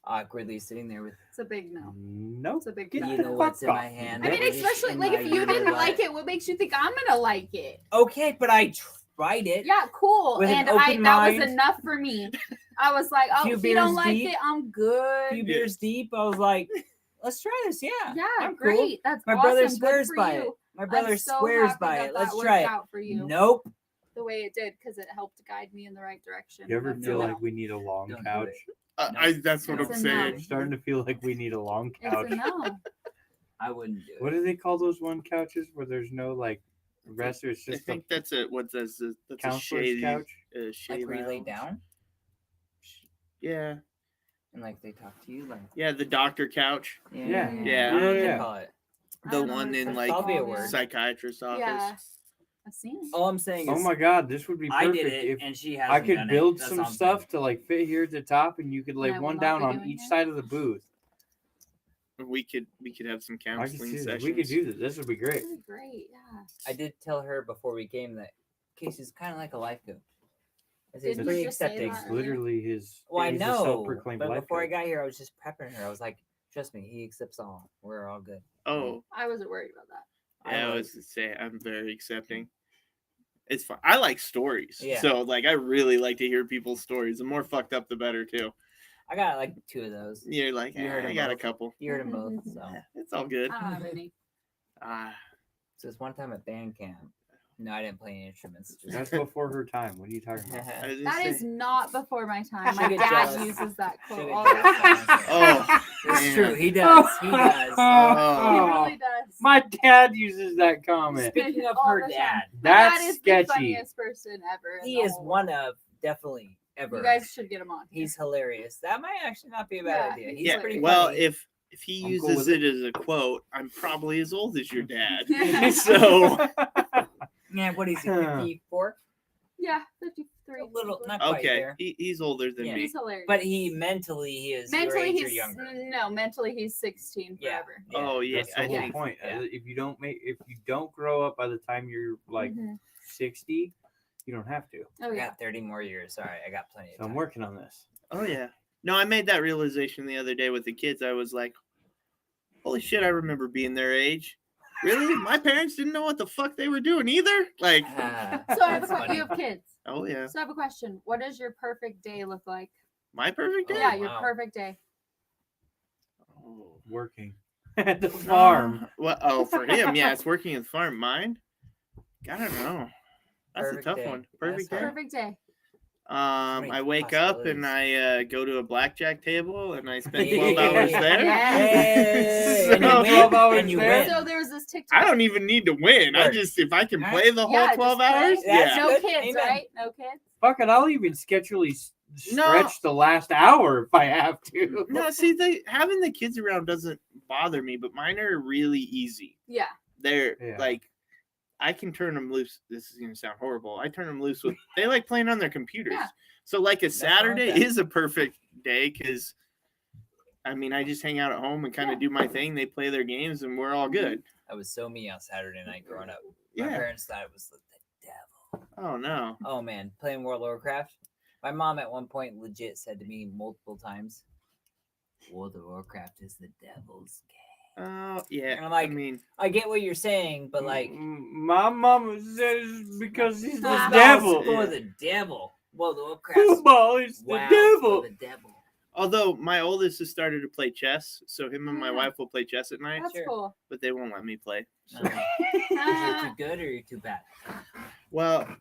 Awkwardly sitting there with it's a big no. Nope. It's a big Get no. you the know what's in fuck my off. hand. I mean, that was especially in like my if you uterus. didn't like it, what makes you think I'm gonna like it? Okay, but I tried it. Yeah, cool. With an And open that was mind. enough for me. I was like, oh, Few if you don't beers like deep. it, I'm A good. few beers deep, I was like, "Let's try this." Yeah, Yeah, I'm great. cool. That's My awesome. brother Good swears for by you. it. My brother I'm so swears happy by that it. that Let's worked try it. out for you. Nope. The way it did, because it helped guide me in the right direction. You ever That's feel a like no. we need a long Don't do couch? it. That's what It's I'm a saying. no. Starting to feel like we need a long couch. It's a no. I wouldn't do it. What do they call those one couches where there's no like rest? It's I just a think that's a that's a counselor's shady couch. shady Like where you lay lounge. down Yeah, and like they talk to you, like yeah, the doctor couch, Yeah. I don't know Yeah. what Yeah. they call it. I the don't know one what in it's like That'll be a called, word. yeah. psychiatrist's office. Yeah, I've seen it. All I'm saying Oh is, my god, this would be I perfect did it, if and she has. I could build some That's all I'm stuff saying. to like fit here at the top, and you could And lay I will one not down be on doing each it. side of the booth. We could have some I could counseling see this. sessions. We could do this. This would be great. This is great. Yeah. I did tell her before we came that Casey's kind of like a life coach. I said he's Didn't pretty you just say accepting. that? It's literally his. Well, I he's a know, self-proclaimed but life before I coach. got here, I was just prepping her. I was like, "Trust me, he accepts all. We're all good." Oh, I wasn't worried about that. yeah, I was to say I'm very accepting. It's fun. I like stories, Yeah. so like I really like to hear people's stories. The more fucked up, the better too. I got like 2 of those. You're like, You heard I them got a both. couple. You heard them both. So, It's all good. I don't have any. Ah, so it's one time at band camp. No, I didn't play any instruments. Just- That's before her time. What are you talking about? I was just That is saying- not before my time. She'll My get dad jealous. uses that quote She'll get all the jealous. time. Oh, It's man. true. He does. He does. He Oh. really does. My dad uses that comment. Speaking of All her the time. dad, My That's dad is sketchy. the funniest person ever. in he the is whole one world. of definitely ever. You guys should get him on. He's hilarious. That might actually not be a bad Yeah, idea. he's He's Yeah. pretty Well, funny. if he I'm cool uses with it as a quote, I'm probably as old as your dad. Yeah. So Yeah, what is he? Huh. 54? Yeah, 53. A little, 54. not quite okay, there. he's older than Yeah. me. He's hilarious. But he mentally he is your mentally age or he's younger. no, mentally he's 16 Yeah. forever. Oh yeah, That's the I whole think point. yeah. If you don't grow up by the time you're like Mhm. 60, you don't have to. Oh I yeah. got 30 more years. Sorry, I got plenty of So time. I'm working on this. Oh yeah. No, I made that realization the other day with the kids. I was like, holy shit, I remember being their age. Really? My parents didn't know what the fuck they were doing either? Like, Ah, So I have a that's question. funny. You have kids. oh yeah. So I have a question. What does your perfect day look like? My perfect day? yeah, your wow. perfect day. Oh. Working. at the farm. Well, oh, for him, yeah, it's working at the farm. Mine, I don't know. That's Perfect a tough day. one. That's Perfect day. hard. Perfect day. many I wake up and possibilities. I go to a blackjack table and I spend 12 hours there. Yes. Hey, and you So- win, 12 hours and you there? win. So there was this TikTok. I don't even need to win. I Word. just if I can Huh? play the whole Yeah, 12 just play. hours, That's yeah. No good. kids, Amen. right? No kids. Fuck it, I'll even sketchily No. stretch the last hour if I have to. No, see, having the kids around doesn't bother me, but mine are really easy. Yeah. They're Yeah. like, I can turn them loose. This is gonna sound horrible. I turn them loose with. They like playing on their computers. Yeah. So like a Nothing wrong with Saturday that. is a perfect day because, I mean, I just hang out at home and kind of do my thing. They play their games and we're all good. I was so me on Saturday night growing up. My Yeah. parents thought it was the devil. Oh no. Oh man, playing World of Warcraft. My mom at one point legit said to me multiple times, "World of Warcraft is the devil's game." Oh yeah. And I'm like, I mean, I get what you're saying, but like, My mama says because he's the Ah. devil. for the devil. World of Warcraft. Football is the Wow, devil. for the devil. although my oldest has started to play chess, so him and my Yeah. wife will play chess at night, That's Sure. cool. but they won't let me play. So, Is it too good or you're too bad? well,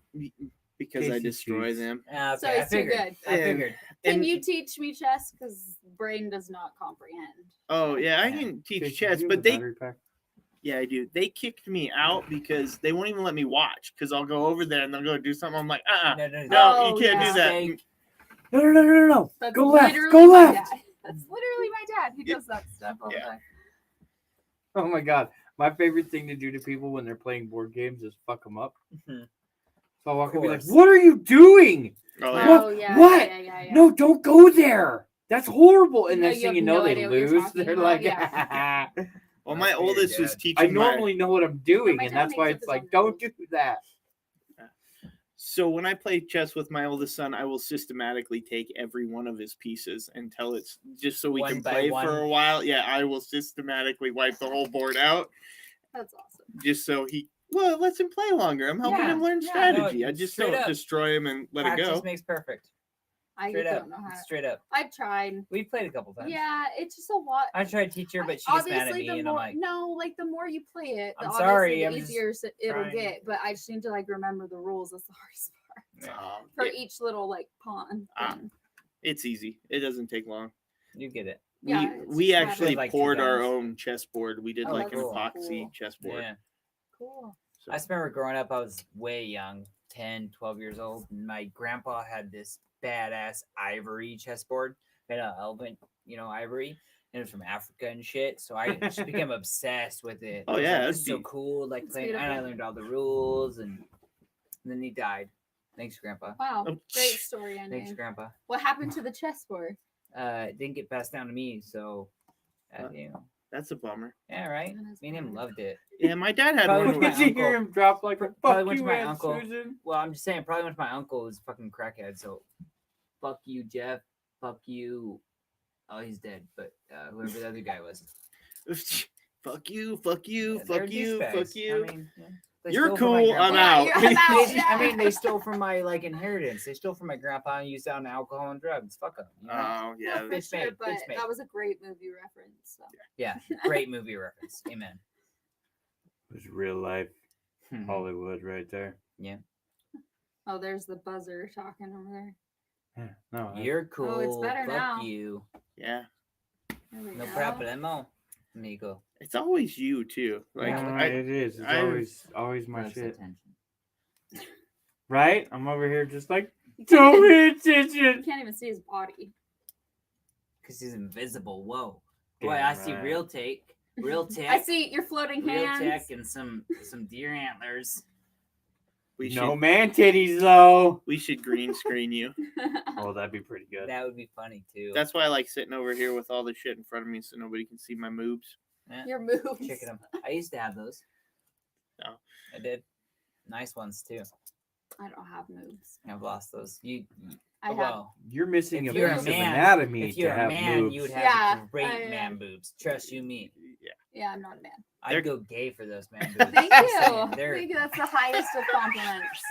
because I Casey destroy cheats. them. Ah, So okay, I it's too figured. good. I And- figured. Can And- you teach me chess? Because brain does not comprehend. Oh yeah, I Yeah. can teach Casey, chess, do you have but a they battery pack? yeah I do. They kicked me out because they won't even let me watch because I'll go over there and they'll go do something. I'm like, No, no, Oh, you can't yeah. do that. Mistake. No. That's Go left, literally go my left. dad. That's literally my dad who Yeah. does that stuff all Yeah. the time. Oh my god. My favorite thing to do to people when they're playing board games is fuck them up. Mhm. So I'll walk and be like, course. "What are you doing? Oh What? yeah. Oh yeah. What? Yeah. No, don't go there. That's horrible." And No, next you thing have you know, no they idea what you're lose. talking They're about, like, yeah. Well, Must my be your oldest was dad. teaching I my. normally know what I'm doing, my and dad that's why makes up it's his like, own don't rules. do that. So when I play chess with my oldest son, I will systematically take every one of his pieces until it's just so we One can by play one. for a while. Yeah, I will systematically wipe the whole board out That's awesome. just so he. Well, it lets him play longer. I'm helping Yeah, him learn yeah. strategy. No, I just straight don't up. destroy him and let it Practice go. makes perfect. I Straight up. don't know how. Straight up. I've tried. We've played a couple times. Yeah, it's just a lot. I tried to teach her, but she gets mad at Obviously, me, the and more I'm like, like the more you play it, the I'm obviously sorry, the I'm just easier it'll trying. get. But I just need to like remember the rules. That's the hardest part yeah, for Yeah, each little like pawn. Ah. thing. it's easy. It doesn't take long. you get it. Yeah, it's we just a matter actually of, like, two poured our guys. own chessboard. We did Oh, like an cool. epoxy Cool. chessboard. Yeah. Cool. So, I just remember growing up, I was way young, 10, 12 years old. And my grandpa had this badass ivory chessboard made out of elephant, ivory. And it was from Africa and shit. So I just became obsessed with it. Oh, I was yeah, like, that'd this is so be- cool. Like It's playing, and I beautiful. learned all the rules. And then he died. Thanks, Grandpa. Wow, Oh, great story Thanks, ending. Grandpa. What happened to the chessboard? It didn't get passed down to me, so that's a bummer. yeah, right. That is Me and him bummer. loved it. Yeah, my dad had Probably one. with my Did you hear uncle. him drop like a Probably fuck went to you, my Aunt uncle. Susan? Well, I'm just saying, probably went to my uncle who's a fucking crackhead. So, fuck you, Jeff. Fuck you. Oh, he's dead. But whoever the other guy was. Fuck you, fuck you, Yeah, they're fuck you, douchebags. fuck you. I mean, yeah. They You're stole from my cool, I'm grandpa. out. Yeah, I'm out. They- Yeah. I mean, they stole from my inheritance. They stole from my grandpa and used it on alcohol and drugs. Fuck them. Oh Yeah, yeah, for Bitch sure, made, but bitch made. that was a great movie reference. So. Yeah, great movie reference. Amen. It was real life Hollywood right there. Oh, there's the buzzer talking over there. Yeah, no, You're cool. it's better Fuck now. you. yeah. There we No go. problemo, amigo. It's always you too. Like Yeah. it is. It's I- always my Loves shit. attention. Right? I'm over here just like, You can't don't even- pay You attention. can't even see his body. Because he's invisible. Whoa. Boy, Damn I see right. real take, real tech, I see your floating real hands. tech, and some deer antlers. we should No man titties though. we should green screen you. Oh, that'd be pretty good. That would be funny too. That's why I like sitting over here with all the shit in front of me so nobody can see my moves. Yeah. Your moves. Checking them. I used to have those. No. I did. Nice ones too. I don't have moves. I've lost those. You. I have. Well, You're missing If a you're a piece of man- anatomy if to you're a have man, moves. you would have Yeah, great I man am. boobs. Trust you me. Yeah, I'm not a man. I'd They're- go gay for those man boobs. Thank Just you. saying, they're- Thank you. That's the highest of compliments.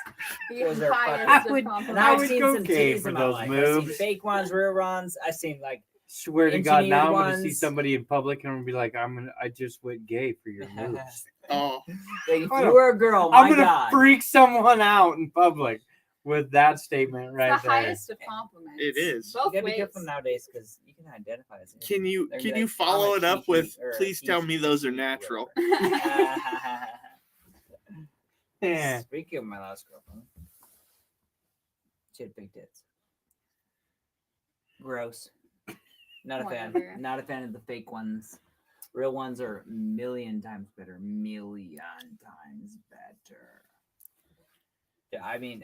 The Those are highest fucking- of would- And compliments. I I've would seen go some gay titties for in my those life. I've seen moves. fake ones, real ones. I've seen like Swear to God, now I'm gonna see ones. somebody in public and I'm gonna be like, I just went gay for your moves. Oh, Like, if you were a girl, I'm my gonna God. freak someone out in public with that statement right It's the there. highest of compliments. it is. You Both gotta be ways. careful nowadays because you can identify as a Can you They're gonna be like, follow I'm a it up she, with or a please he, tell me those are she, natural? Yeah. Speaking of my last girlfriend, she had big tits. Gross. Not a Whatever. fan. Not a fan of the fake ones. Real ones are a million times better. Million times better. Yeah, I mean,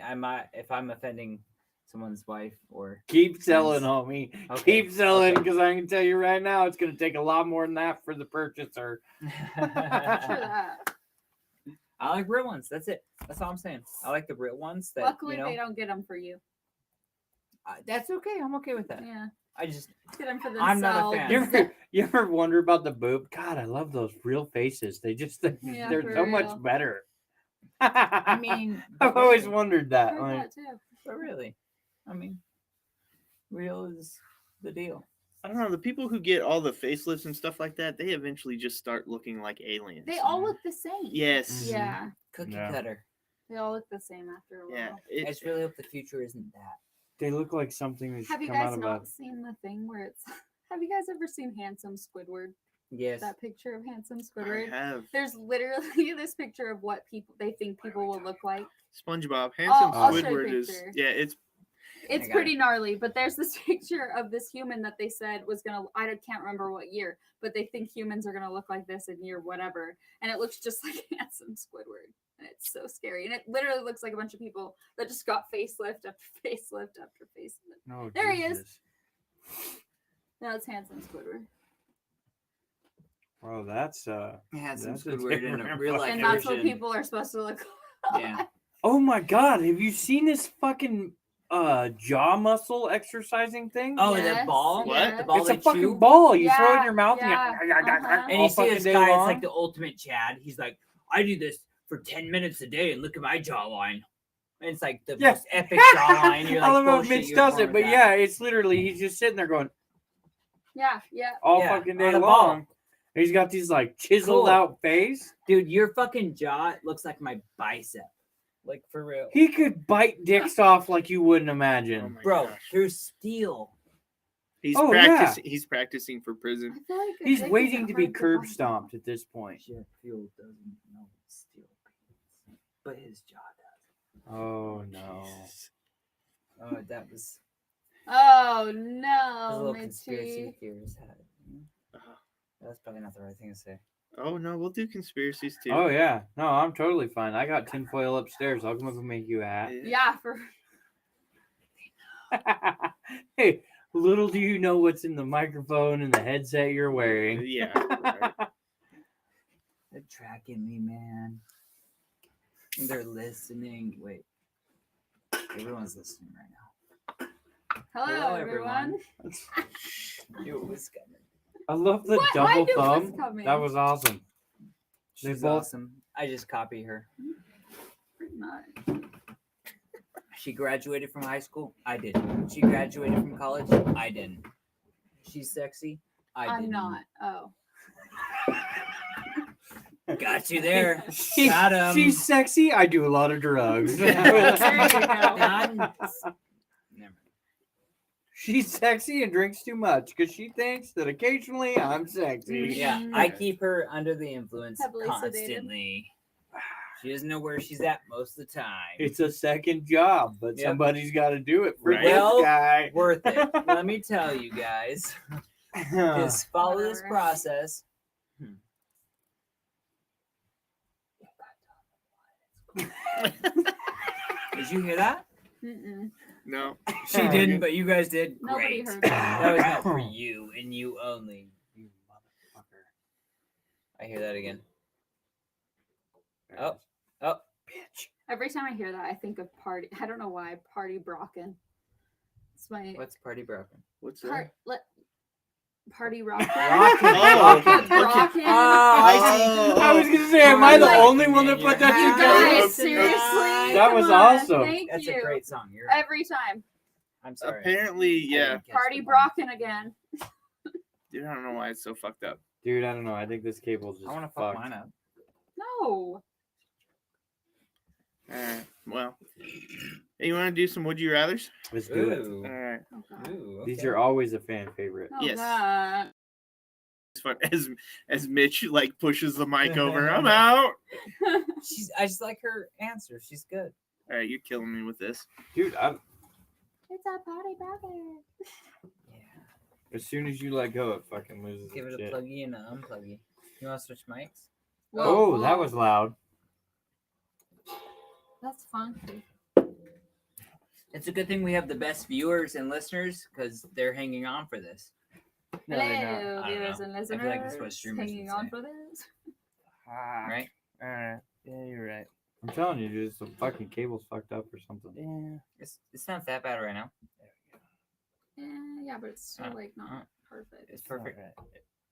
if I'm offending someone's wife or Keep selling, friends- homie. Okay, Keep selling, okay. because I can tell you right now, it's gonna take a lot more than that for the purchaser. True that. I like real ones. That's it. That's all I'm saying. I like the real ones. That Luckily, you know, they don't get them for you. that's okay. I'm okay with that. Yeah, I just get them for themselves. I'm not a fan. You ever wonder about the boob? God, I love those real faces. Yeah, they're for so real. much better. I mean, I've but always really, wondered that. Heard Like, that too. but really, I mean, real is the deal. I don't know. The people who get all the facelifts and stuff like that, they eventually just start looking like aliens. They all look the same. Yes. Yeah, Cookie Yeah. cutter. they all look the same after a while. Yeah. I just really hope the future isn't that. they look like something that should Have you come out guys of not a. seen the thing where it's? Have you guys ever seen Handsome Squidward? Yes. That picture of Handsome I Squidward. have There's literally this picture of what they think people will look like. SpongeBob. Handsome I'll show you a Squidward is picture. yeah. It's It's got pretty gnarly, but there's this picture of this human that they said was gonna. I can't remember what year, but they think humans are gonna look like this in year whatever, and it looks just like Handsome Squidward, and it's so scary. And it literally looks like a bunch of people that just got facelift after facelift after facelift. No, There he is. Jesus. No, it's Handsome Squidward, Bro, that's Handsome That's a Squidward in a different real life and that's what version. people are supposed to look like. Yeah. Oh my God! Have you seen this fucking jaw muscle exercising thing? Oh, Yes, that ball? What? The ball It's a they fucking chew? ball. You throw it in Yeah, your mouth yeah, and And all you see fucking this day guy, it's long. like the ultimate Chad. He's like, I do this for 10 minutes a day and look at my jawline. And it's like the Yeah. most epic jawline. You're like, I love how bullshit, Mitch you're does born it, with but that. yeah, it's literally he's just sitting there going Yeah, all Yeah, fucking day on a ball. long. And he's got these like chiseled Cool. out face. Dude, your fucking jaw looks like my bicep. Like, for real. He could bite dicks off like you wouldn't oh imagine. my Bro, gosh. through steel. He's Oh, yeah. practicing. He's practicing for prison. I feel like a He's dick waiting isn't to be hard curb bite. stomped at this point. Jet fuel doesn't know it's steel beams, but his jaw does. Oh no. Oh, that was Oh a no, little conspiracy Mitchie. theorist had it. Uh-huh. That's probably not the right thing to say. Oh no, we'll do conspiracies too. Oh yeah. No, I'm totally fine. I got tinfoil upstairs. I'll come up and make you a hat. Yeah, for Hey, little do you know what's in the microphone and the headset you're wearing. Yeah. Right. They're tracking me, man. They're listening. Wait. Everyone's listening right now. hello, Hello, everyone. Knew it was coming. I love the What? I double knew it was thumb. coming. That was awesome. They She's both- awesome. I just copy her. Pretty much. She graduated from high school. I didn't. She graduated from college. I didn't. She's sexy. I I'm didn't. not. Oh. Got you there. She- Got him. She's sexy. I do a lot of drugs. There you go. Never mind. She's sexy and drinks too much because she thinks that occasionally I'm sexy. Yeah, I keep her under the influence Heavily sedated. constantly. She doesn't know where she's at most of the time. It's a second job, but Yep. somebody's got to do it for Right. this Well, guy. Worth it. Let me tell you guys. Just follow this Whatever. process. Did you hear that? Mm-mm. No. She didn't, but you guys did. Nobody Great. heard that. That was not for you and you only. You motherfucker. I hear that again. Oh, oh, Bitch. Every time I hear that, I think of party. I don't know why. Party Brocken. It's my what's party broken? What's that? party rocker. Rockin'. Oh, Rockin'. okay. Oh, I was gonna say, am I the Like- only one that put that You together? guys, seriously? That Come was on, awesome. Thank That's you. a great song. You're right. Every time. I'm sorry. Apparently, I yeah. didn't catch Party the line. Brocken again. Dude, I don't know why it's so fucked up. Dude, I don't know. I think this cable's just I want to fucked. fuck mine up. No. Alright, well. Hey, you want to do some Would You Rathers? Let's do it. Ooh. Alright. Oh, God. Ooh, These okay. are always a fan favorite. Oh, Yes. God. It's fun as Mitch like pushes the mic over. I'm out. I just like her answer. She's good. Alright, you're killing me with this. Dude, It's a potty bucket. Yeah. as soon as you let go, it fucking loses Give its it a shit. pluggy and an unpluggy. You want to switch mics? Oh, that was loud. That's funky. It's a good thing we have the best viewers and listeners because they're hanging on for this. No, they're not. Hello, I don't viewers know. and I listeners. feel like that's what streamers hanging would on say. for this. Right? Alright. Yeah, you're right. I'm telling you, dude, the fucking cable's fucked up or something. Yeah. It's not that bad right now. Yeah, but it's still like not uh, perfect. It's perfect. Alright.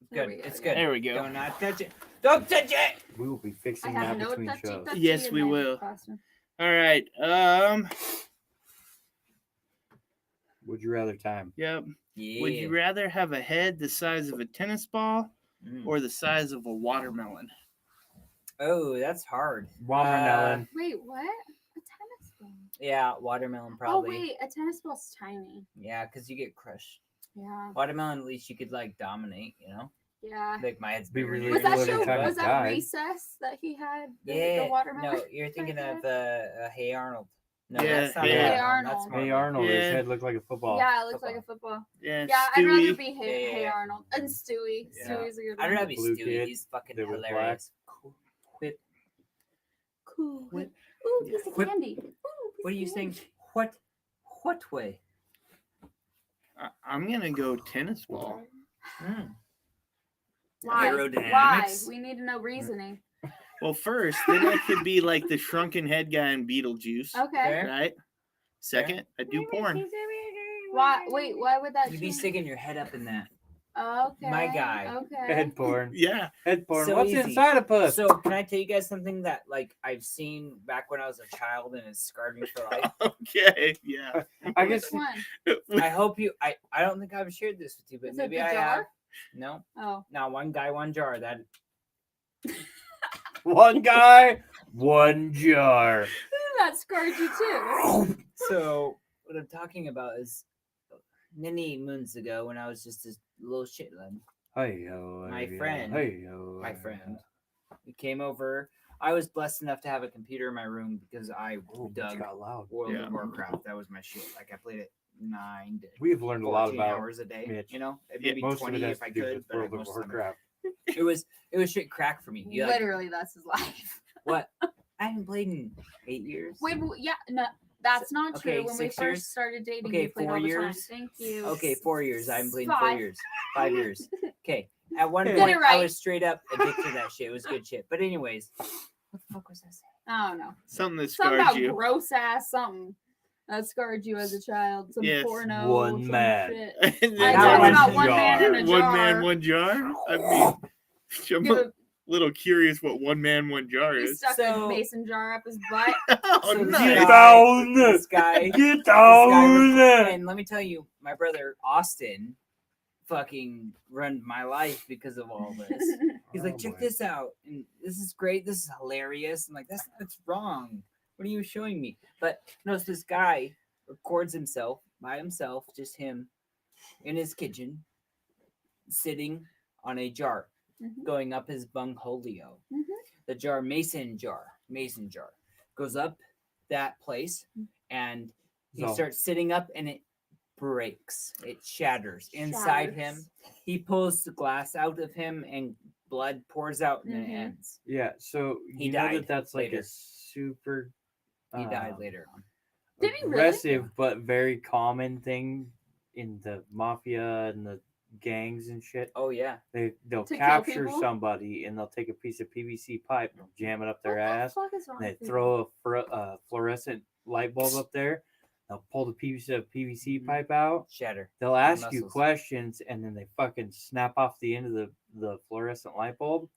It's There good. we go, It's yeah. good. There we go. Do not touch it. Don't touch it. We will be I fixing have that no between touchy shows. touchy. Yes, in we my will. costume. Alright. Would you rather time? Yep. Yeah. Would you rather have a head the size of a tennis ball Mm. or the size of a watermelon? Oh, that's hard. Watermelon. Wait, what? A tennis ball? Yeah, watermelon probably. Oh wait, a tennis ball's tiny. Yeah, because you get crushed. Yeah, Watermelon, at least you could like dominate. You know, yeah. like my head's Be bigger. than really Was yours, that Every show? time but- Was he that died. Recess that he had? Yeah. The watermelon. No, you're thinking head? of Hey Arnold. No, Yeah, that's not Hey Hey Arnold. That's Hey Marvin. Arnold, his Yeah. head looked like a football. Yeah, it looks like a football. Yeah, Yeah, I'd rather Stewie. be Hey Yeah. Arnold and Stewie. Yeah. Stewie's a good I'd one. rather be Blue Stewie. kid He's fucking that was black. hilarious. Whip. Cool. Whip. Ooh, piece of Whip. candy. Ooh, piece What are of you saying? candy. What way? I'm gonna go tennis ball. Mm. Why? Why? Aerodynamics. We need to know reasoning. Well, first, then I could be like the shrunken head guy in Beetlejuice, Okay. Fair. right? Second, I do porn. Why? Wait. Why would that? You'd be change? sticking your head up in that. Okay. My guy. Okay. Head porn. Yeah. Head porn. So What's easy. inside a puss? So can I tell you guys something that like I've seen back when I was a child and it scarred me for life? Okay. Yeah. I Which guess one? I hope you. I don't think I've shared this with you, but Is it maybe the I jar? have. No, Oh. now one guy, one jar. That one guy, one jar. That scarred you too. So what I'm talking about is many moons ago when I was just a little shitlin. Hey yo, My friend. Hey yo, My friend, we came over. I was blessed enough to have a computer in my room because I Oh, it dug got loud. World Yeah. of Warcraft. That was my shit. Like I played it 9 to We've learned a lot 14 about hours a day. Mitch. You know, Yeah, maybe most 20 of it has if I to do could. with But World of most of them- Warcraft. it was shit crack for me. You like, Literally, that's his life. what? I haven't played in 8 years. Wait, yeah, no, that's not Okay, true. When we 6 first years? started dating, Okay, we played 4 all the time. years? Thank you. Okay, 4 years. I haven't played in 4 5. years. 5 years. Okay. At one Get it point, I right. was straight up addicted to that shit. It was good shit. But anyways, what the fuck was I saying? I don't know. Something that Something scarred about you. gross ass something that scarred you as a child. Some Yes. porno. One some man. Shit. And I then talked one about one man in a jar. One man, one jar. I mean, I'm Give a a, little curious what one man, one jar he is. stuck So- a mason jar up his butt. Oh, So this nice. Get guy- down! This guy. Get This guy down! and let me tell you, my brother Austin fucking ruined my life because of all this. He's like, Oh, check boy. this out, and this is great. This is hilarious. I'm like, that's wrong. What are you showing me? But no, so this guy records himself by himself, just him, in his kitchen, sitting on a jar, Mhm. going up his bungholio. Mhm. The jar, mason jar, goes up that place, and he So- starts sitting up, and it breaks. It shatters inside him. Shatters. He pulls the glass out of him, and blood pours out, and Mhm. it ends. Yeah, so He you know died that that's like later. a super He died um, later on. Did he really? aggressive but very common thing in the mafia and the gangs and shit. Oh yeah, They'll To kill capture people? somebody and they'll take a piece of PVC pipe and they'll jam it up their What the ass. fuck is wrong And they with people? throw a fluorescent light bulb up there. They'll pull the piece of PVC Mhm. pipe out. shatter. They'll ask you muscles. questions and then they fucking snap off the end of the fluorescent light bulb,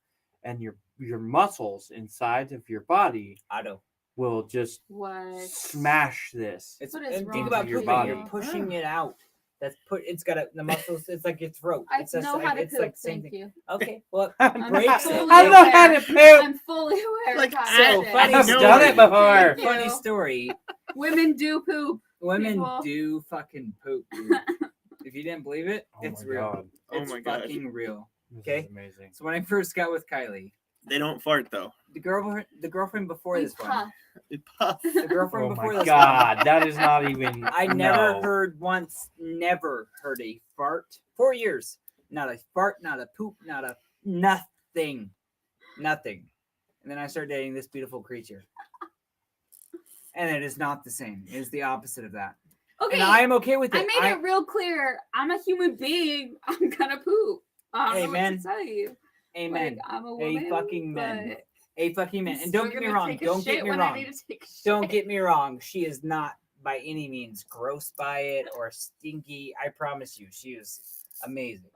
and your muscles inside of your body Auto. will just What? smash this. It's What is and wrong think about with your pooping. body? You're pushing it out. It's got the muscles. It's like your throat. I It's just know how to it's poop. like the same Thank thing. you. Okay, well, I'm breaks fully it. I know how to poop. I'm fully aware Like, of how so to shit. funny I've know done it. it before. Thank Funny you. story. Women do poop. Women People. do fucking poop, dude. If you didn't believe it, Oh it's my real. God. Oh It's my gosh. fucking real. This Okay. is amazing. So when I first got with Kylie, They don't fart though. the girlfriend before We this one, puff. They puff. the girlfriend Oh before my this God, that is not even. one, I never no. never heard a fart. 4 years, not a fart, not a poop, not a nothing. And then I started dating this beautiful creature, and it is not the same. It is the opposite of that. Okay, And I am okay with it. I made it real clear. I'm a human being. I'm gonna poop. I don't know Amen. what to tell you. Amen. Like, I'm a A woman. fucking man. but A fucking man. I'm And don't still get me gonna wrong. take a Don't get shit me when I wrong. need to take a Don't shit. get me wrong. She is not by any means gross by it or stinky. I promise you, she is amazing.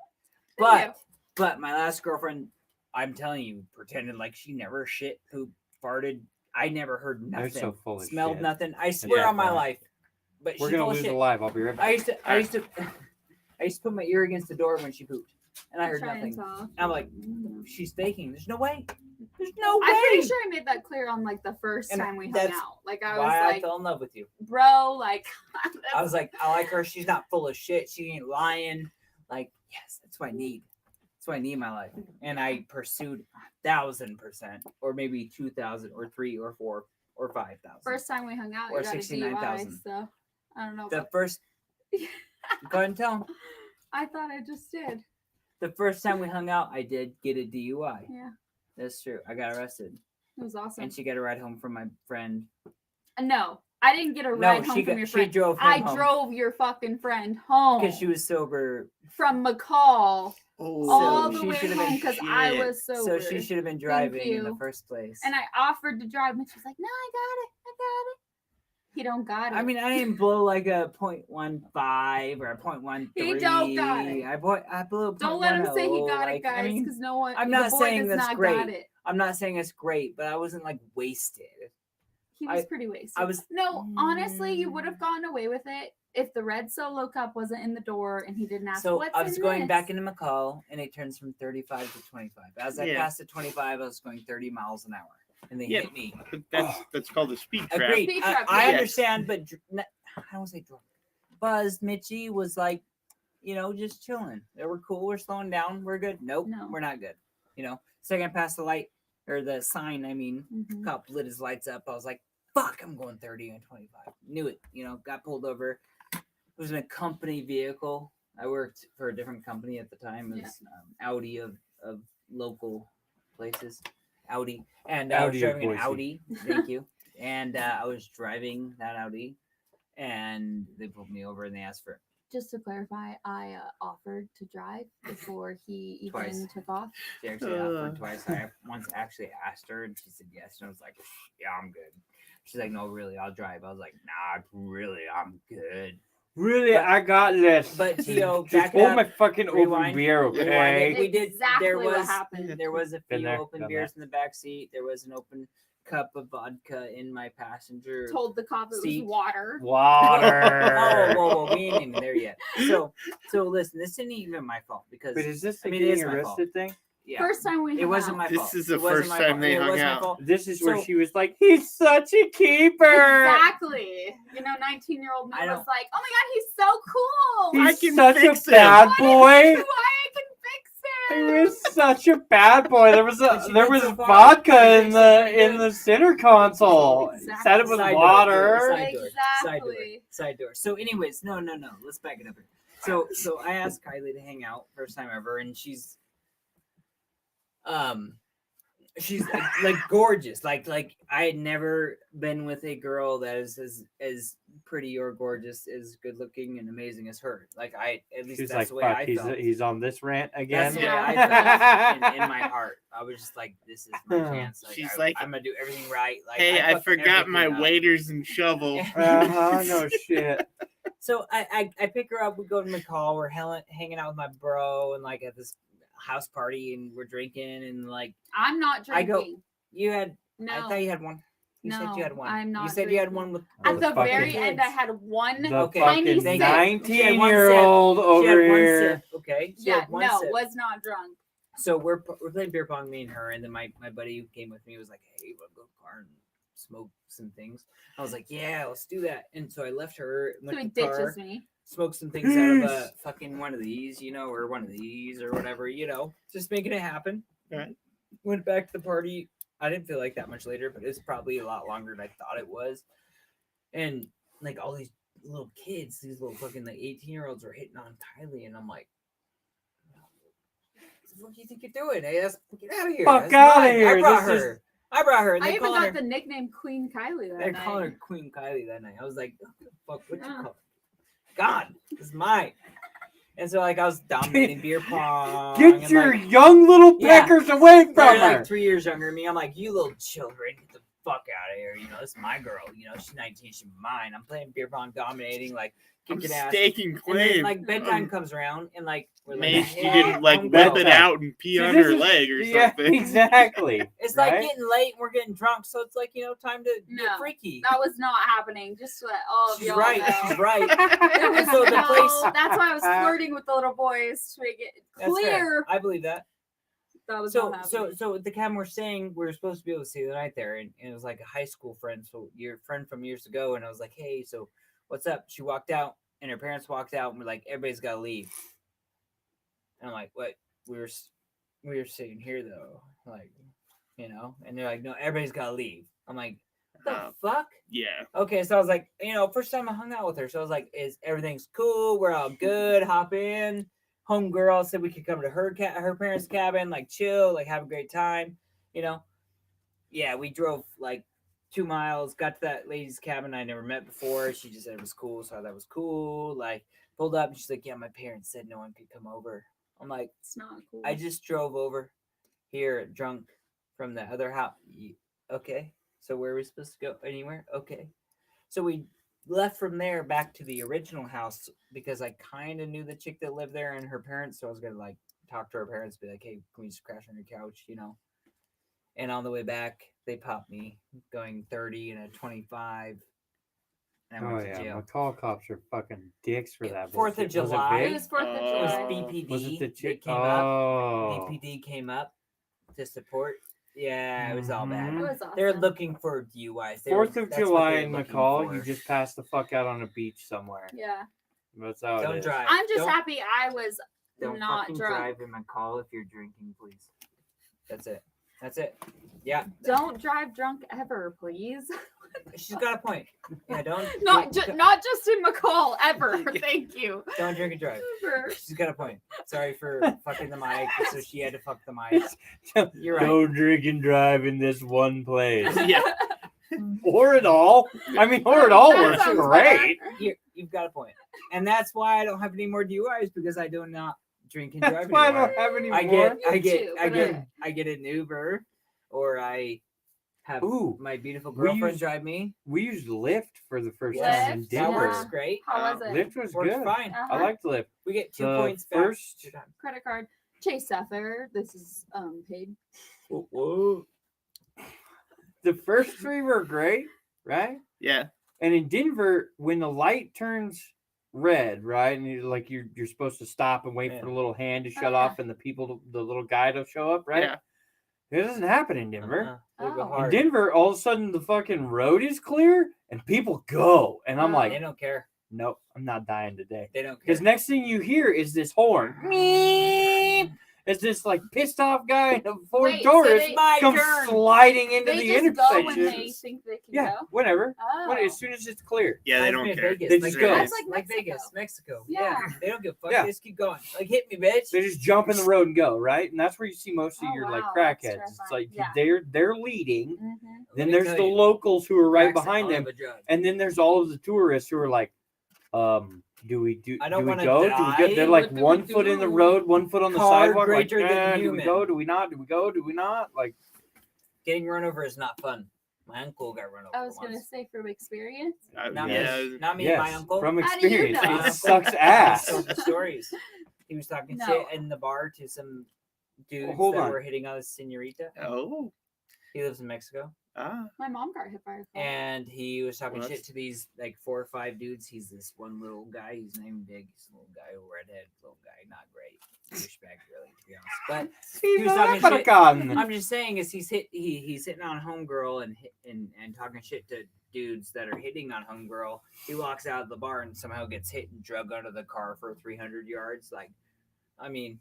Thank But my last girlfriend, I'm telling you, pretended like she never shit, pooped, farted. I never heard They're nothing. so full of Smelled shit. nothing. I swear on my point. life. But We're she's gonna full of lose shit. a live. I'll be right back. I used to put my ear against the door when she pooped, and I heard Try and nothing. talk. I'm like, she's faking. There's no way. There's no way. I'm pretty sure I made that clear on like the first And time we hung that's out. Like I Why was I like, fell in love with you. bro, like I was like, I like her. She's not full of shit. She ain't lying. Like, yes, that's what I need. That's what I need in my life. And I pursued 1,000%, or maybe 2,000, or 3, or 4, or 5,000. first time we hung out, Or you got a DUI, 69,000. so I don't know. The about- first, go ahead and tell 'em. I thought I just did. The first time we hung out, I did get a DUI. Yeah, That's true. I got arrested, it was awesome. and she got a ride home from my friend. No, I didn't get a ride home from your she friend. drove him I home drove your fucking friend home because she was sober. from McCall Oh, all the she way should've home been because I shit. was sober. So she should have been driving in the you. first place. And I offered to drive, and she was like, "No, I got it. He don't got it." I mean, I didn't blow like a 0.15 or a 0.13. He don't got it. I blew a 0.10. Don't let him say he got it, like, guys, I mean, because no one. I'm the not boy saying does that's not great. Got it. I'm not saying it's great, but I wasn't like wasted. He was pretty wasted. I was. No, honestly, you would have gotten away with it if the red Solo cup wasn't in the door and he didn't ask. So What's I was in going this? back into McCall, and it turns from 35 to 25. As I Yeah. passed the 25, I was going 30 miles an hour, and they Yeah. hit me. But that's called a speed trap. Agreed. Speed I, trap, I yes. understand, but I don't say drunk. Buzz Mitchie was like, just chilling. They were cool. We're slowing down. We're good. Nope, No. we're not good. Second past the light or the sign. I mean, Mhm. cop lit his lights up. I was like, fuck, I'm going 30 and 25. Knew it. Got pulled over. It was in a company vehicle. I worked for a different company at the time. It was Audi of local places. Audi. And I was Audi of driving an Boise. Audi. Thank you. And I was driving that Audi. And they pulled me over and they asked for Just to clarify, I offered to drive before he even Twice. took off. She actually offered twice. I once actually asked her, and she said yes. And I was like, "Yeah, I'm good." She's like, "No, really, I'll drive." I was like, "Nah, really, I'm good." Really, But- I got this. But Tio, Just back it hold up. my fucking open Rewind. beer, Rewind okay? it. We did. Exactly There what was. happened. There was a Been few there, open done beers in the back seat. There was an open cup of vodka in my passenger. Told the cop it Seat. was water. Water. Oh, whoa, we ain't even there yet. So listen, this isn't even my fault because But is this the I mean, it is getting my fault. arrested thing? yeah, First time we it hung wasn't out. my This fault. is the It wasn't first my time fault. they It hung was my out. fault. This is where So- she was like, "He's such a keeper." Exactly. 19-year-old me I was don't- like, "Oh my god, he's so cool. I He's can such a fix him. bad Why boy. I can fix He it." was such a bad boy. There was But you there did was so far. vodka You in did the so pretty in good. the center console. Exactly. Said it was Side door, water. Side door. Side door. Exactly. Side door. So, anyways, no. Let's back it up here. So I asked Kylie to hang out first time ever, and she's like gorgeous. Like I had never been with a girl that is as pretty or gorgeous, as good looking and amazing as her. Like at least She's that's like, the way "Fuck, I felt. he's on this rant again." That's the way I felt in my heart. I was just like, this is my chance. Like, She's I'm gonna do everything right. Like, Hey, I fucked forgot my everything up. waders and shovel. No shit. So I pick her up. We go to McCall. We're hanging out with my bro and like at this house party, and we're drinking and like I'm not I go- drinking. you had. No. I thought you had one. You said No, you had one. I'm You not said you had drinking. one with At with the fucking very kids. end, I had one The Okay, tiny fucking sip. She had one 19-year-old She over had one here. sip. Okay. She Yeah, had one no, sip. was not drunk. So we're playing beer pong, me and her, and then my buddy who came with me was like, "Hey, we'll go to the car and smoke some things." I was like, "Yeah, let's do that." And so I left her, So went he to the car, ditches me. smoked some things out of a fucking one of these, or one of these or whatever, just making it happen. Right. Went back to the party. I didn't feel like that much later, but it was probably a lot longer than I thought it was. And like all these little kids, these little fucking like 18-year-olds were hitting on Kylie, and I'm like, what do you think you're doing? Hey, get out of here. Fuck That's outta mine. here. I brought This her. I brought her. And I they even calling got her. the nickname Queen Kylie that They're night. calling her Queen Kylie that night. I was like, fuck, what you Yeah. call her? God, this is mine. And so like I was dominating beer pong. Get and, your like, young little Yeah. peckers away from they're her. like 3 years younger than me. I'm like, you little children, get the fuck out of here. This is my girl. She's 19, she's mine. I'm playing beer pong, dominating, like I'm kicking ass. staking And then, claim. like bedtime comes around, and like we're like, Mace, you "Hey, didn't like homegirl." whip it Bedtime. out and pee See, on this her is- leg or yeah, something. exactly. It's right? like getting late and we're getting drunk, so it's like time to No. get freaky. That was not happening. Just so that all of She's y'all right. know. She's right. There was So the no- place- That's why I was flirting with the little boys to make it That's clear. fair. I believe that. That was So not so happening. so at the cabin we're staying, we were supposed to be able to stay the night there, and it was like a high school friend, so your friend from years ago, and I was like, hey, so what's up? She walked out, and her parents walked out, and we're like, everybody's got to leave. And I'm like, what? We were sitting here though, like, and they're like, no, everybody's got to leave. I'm like, what the fuck? Yeah. Okay, so I was like, first time I hung out with her, so I was like, everything's cool? We're all good. Hop in. Homegirl said we could come to her parents' cabin, like chill, like have a great time, Yeah, we drove like 2 miles, got to that lady's cabin I never met before. She just said it was cool, so I thought it was cool. Like pulled up, and she's like, yeah, my parents said no one could come over. I'm like, It's not cool. I just drove over here drunk from the other house. Okay, so where are we supposed to go? Anywhere? Okay, so we left from there back to the original house because I kind of knew the chick that lived there and her parents, so I was gonna like talk to her parents, be like, hey, can we just crash on your couch, And on the way back, they popped me going 30 and a 25, and I Oh went to yeah, jail. McCall cops are fucking dicks for that. 4th of bullshit. July. It was 4th of It Oh. was July. BPD. Was it the They chick? came up. Oh. BPD came up to support. Yeah, it was all bad. It Mhm. was awesome. They're looking for DUIs. 4th of That's what July they're in looking McCall, for. you just passed the fuck out on a beach somewhere. Yeah. That's how it Don't is. drive. I'm just Don't- happy I was Don't not fucking drunk. drive in McCall if you're drinking, please. That's it. That's it. Yeah. Don't drive drunk ever, please. She's got a point. Yeah, don't not don't- not just in McCall ever. Thank you. don't drink and drive. Ever. She's got a point. Sorry for fucking the mic, so she had to fuck the mic. You're right. Don't drink and drive in this one place. Yeah. Or at all. I mean, or at all That works sounds great. You've got a point. And that's why I don't have any more DUIs because I do not drink and drive That's why I anymore. don't have any I more. get an Uber, or I have Ooh, my beautiful we girlfriend used- drive me. We used Lyft for the first Lyft? time in That Denver. works great. How was it? Lyft was Works good. fine. Uh-huh. I liked Lyft. We get 2 The points back. first- Your time. Credit card. Chase Sapphire. This is paid. Whoa. The first 3 were great, right? Yeah. And in Denver, when the light turns red, right, and you're supposed to stop and wait Yeah. for the little hand to shut Uh-huh. off and the little guy to show up, right? Yeah. It doesn't happen in Denver. They go Oh. In hard. Denver, all of a sudden the fucking road is clear and people go, and I'm Oh. They like, don't care. nope, I'm not dying today. They don't care. Because next thing you hear is this horn. Meep! As this like pissed off guy in a Ford Wait, so Taurus they- My comes turn. sliding into They the just go when intersection. they think they can Yeah, go. whenever. Oh. When, as soon as it's clear. Yeah, they Reminds don't me of care. Vegas. They Like just go. Vegas. That's like Like Mexico. Vegas, Mexico. Yeah. Yeah. They don't give a fuck. Yeah. They just keep going. Like, hit me, bitch. They just jump in the road and go, right? And that's where you see most of Oh, your like wow, that's crackheads. It's terrifying. like Yeah. they're leading. Mhm. Let Then me there's tell the you, locals who are right crack's a behind hell them. of a drug. And then there's all of the tourists who are like, do we I don't do we wanna go? Do we die. go? They're like What do we 1 foot in the do? road, 1 foot on the Car sidewalk. Like, greater than do we human. go? Do we not? Do we go? Do we not? Like, Getting run over is not fun. My uncle got run over I was gonna once. say from experience. Not yeah. me. Not me. yes, My uncle. from How do you experience, know? it sucks ass. He told the stories. He was talking No. shit in the bar to some dudes Hold that on. were hitting on a senorita. Oh. He lives in Mexico. My mom got hit by a car. And he was talking Well, shit that's- to these like 4 or 5 dudes. He's this one little guy. He's not even big. He's a little guy, redhead, little guy, not great. Douchebag, really, to be honest. But He's was talking not shit. gun. I'm just saying, is he's hitting on homegirl and talking shit to dudes that are hitting on homegirl. He walks out of the bar and somehow gets hit and drug out of the car for 300 yards. Like, I mean,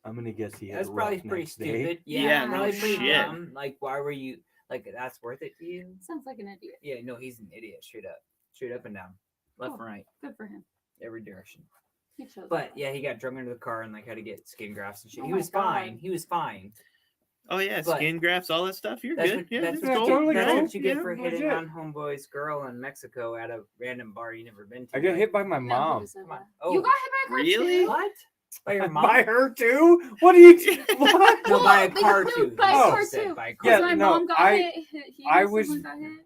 I'm gonna guess he had that's a probably rough pretty next day. stupid. Yeah, probably no pretty shit. dumb. Like, why were you like? That's worth it to you? Sounds like an idiot. Yeah, no, he's an idiot. Straight up and down, left Oh. and right, Good for him. every direction. He chose But that. yeah, he got drunk into the car and like had to get skin grafts and shit. Oh He my was fine. God. He was fine. Oh yeah, But- skin grafts, all that stuff. You're That's good. what, Yeah, that's it's what, cool. you, totally get, that's cool. what you get Yeah, for hitting legit. on homeboy's girl in Mexico at a random bar you never been to. I got like, hit by my No, mom. who said Come on. that? Oh. You got hit by a car Really? too? What? By your mom? By her too? What are you? What? No, by a Well, car no, too. by a He car said too. by a car. Yeah, Because my no, mom got hit. He I and was- someone got hit.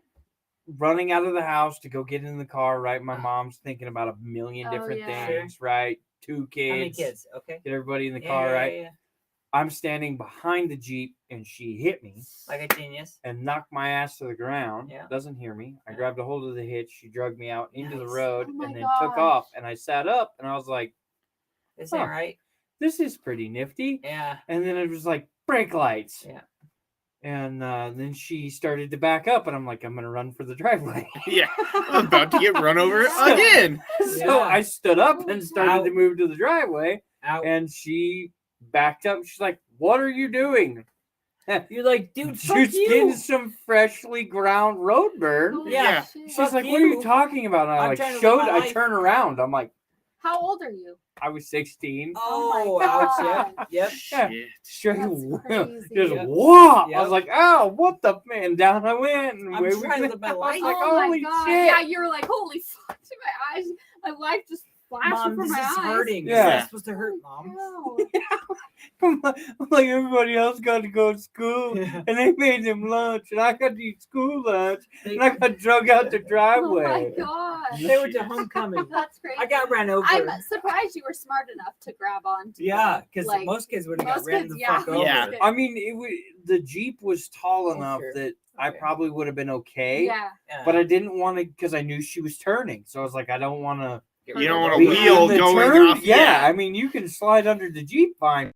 Running out of the house to go get in the car, right? My mom's thinking about a million Oh, different yeah. things, right? 2 kids. How many kids? Okay. Get everybody in the Yeah, car, yeah, right? yeah. I'm standing behind the Jeep and she hit me Like a genius. and knocked my ass to the ground. Yeah. Doesn't hear me. I Yeah. grabbed a hold of the hitch. She dragged me out into the Nice. road Oh my and then took gosh. off. And I sat up and I was like, This Huh. ain't right. this is pretty nifty. Yeah. And then it was like brake lights. Yeah. And then she started to back up, and I'm like, I'm gonna run for the driveway. Yeah, I'm about to get run over Yeah. again. So Yeah. I stood up Holy and shit. started to move to the driveway, Out. and she backed up. She's like, "What are you doing?" You're like, dude, fuck She's you. getting some freshly ground road burn. Holy Yeah. shit. She's Fuck like, "What are you you. talking about?" And I I'm like trying to live showed. my I life. turn around. I'm like, How old are you? I was 16. Oh my ouch, God. yep. Yep. Yeah. Shit. Straight, That's crazy. just Yep. whoop. I Yep. was like, "Oh, what the man?" Down I went. And I'm away we trying to went. live my I was life. like, oh "Holy my God. shit!" Yeah, you were like, holy fuck, my eyes, my life just flashed Mom, before this my is eyes. hurting. Yeah. It's not supposed to hurt, Mom. No. I'm like everybody else got to go to school, and they made them lunch, and I got to eat school lunch, and I got drug out the Oh my driveway. gosh. They went to homecoming. That's crazy. I got ran over. I'm surprised you were smart enough to grab on to Yeah, the, because like, most kids would have got most ran kids, the yeah. fuck over. Yeah. I mean, the Jeep was tall Oh, enough sure. that I Okay. probably would have been okay, Yeah. Yeah. but I didn't want to because I knew she was turning, so I was like, I don't want to. Get You rid don't of wanna the be wheel in the going turn. off, Yeah, yeah. I mean, you can slide under the Jeep fine.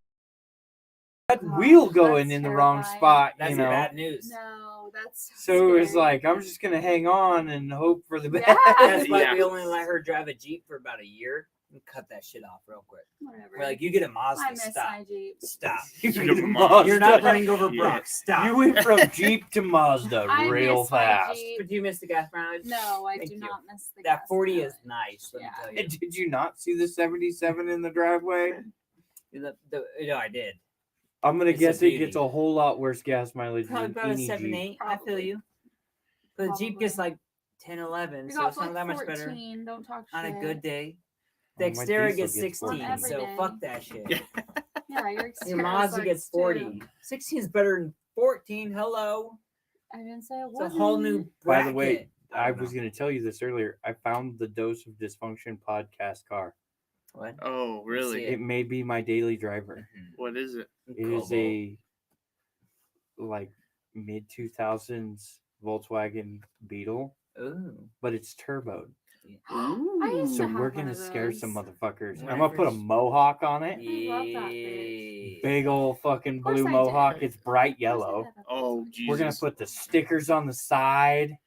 That Gosh, wheel going that's in the wrong terrifying. spot, That's you know. bad news. No, that's So it was scary. like, I'm just gonna hang on and hope for the best. Yeah. That's why Yeah. we only let her drive a Jeep for about a year and cut that shit off real quick. Whatever. We're like, you get a Mazda, I miss stop. my Jeep. Stop. You You're get a Mazda. You're not Mazda. running over Yeah. Brock. Stop. You went from Jeep to Mazda I real miss my fast. Jeep. But do you miss the gas mileage? No, I Thank do you. not miss the That gas 40 mileage. is nice. Let me Yeah. tell you. And did you not see the 77 in the driveway? No, I did. I'm gonna It's a guess it beauty. gets a whole lot worse gas mileage Probably than about a any 7, Jeep. 8. I feel Probably. you. But the Jeep gets Probably. like 10, 11, We so got it's not like that much 14. better. Don't talk shit. On a good day. Oh, The my Xterra diesel gets gets 16, every so day. fuck that shit. Yeah. Yeah, your Your exterior Mazda sucks gets too. 40. 16 is better than 14. Hello. I didn't say it It's a wasn't. whole new By bracket. the way, I don't was know. gonna tell you this earlier. I found the Dose of Dysfunction podcast car. What? Oh, really? Yeah. It may be my daily driver. What is it? It is a like mid 2000s Volkswagen Beetle, Ooh. but it's turboed. I used So to have we're one gonna of scare some those. motherfuckers. When I'm I gonna put a first- mohawk on it. I love that bitch. Big old fucking Of course blue I did. mohawk. It's bright Of course I yellow. had a Oh, Volkswagen. Jesus. We're gonna put the stickers on the side.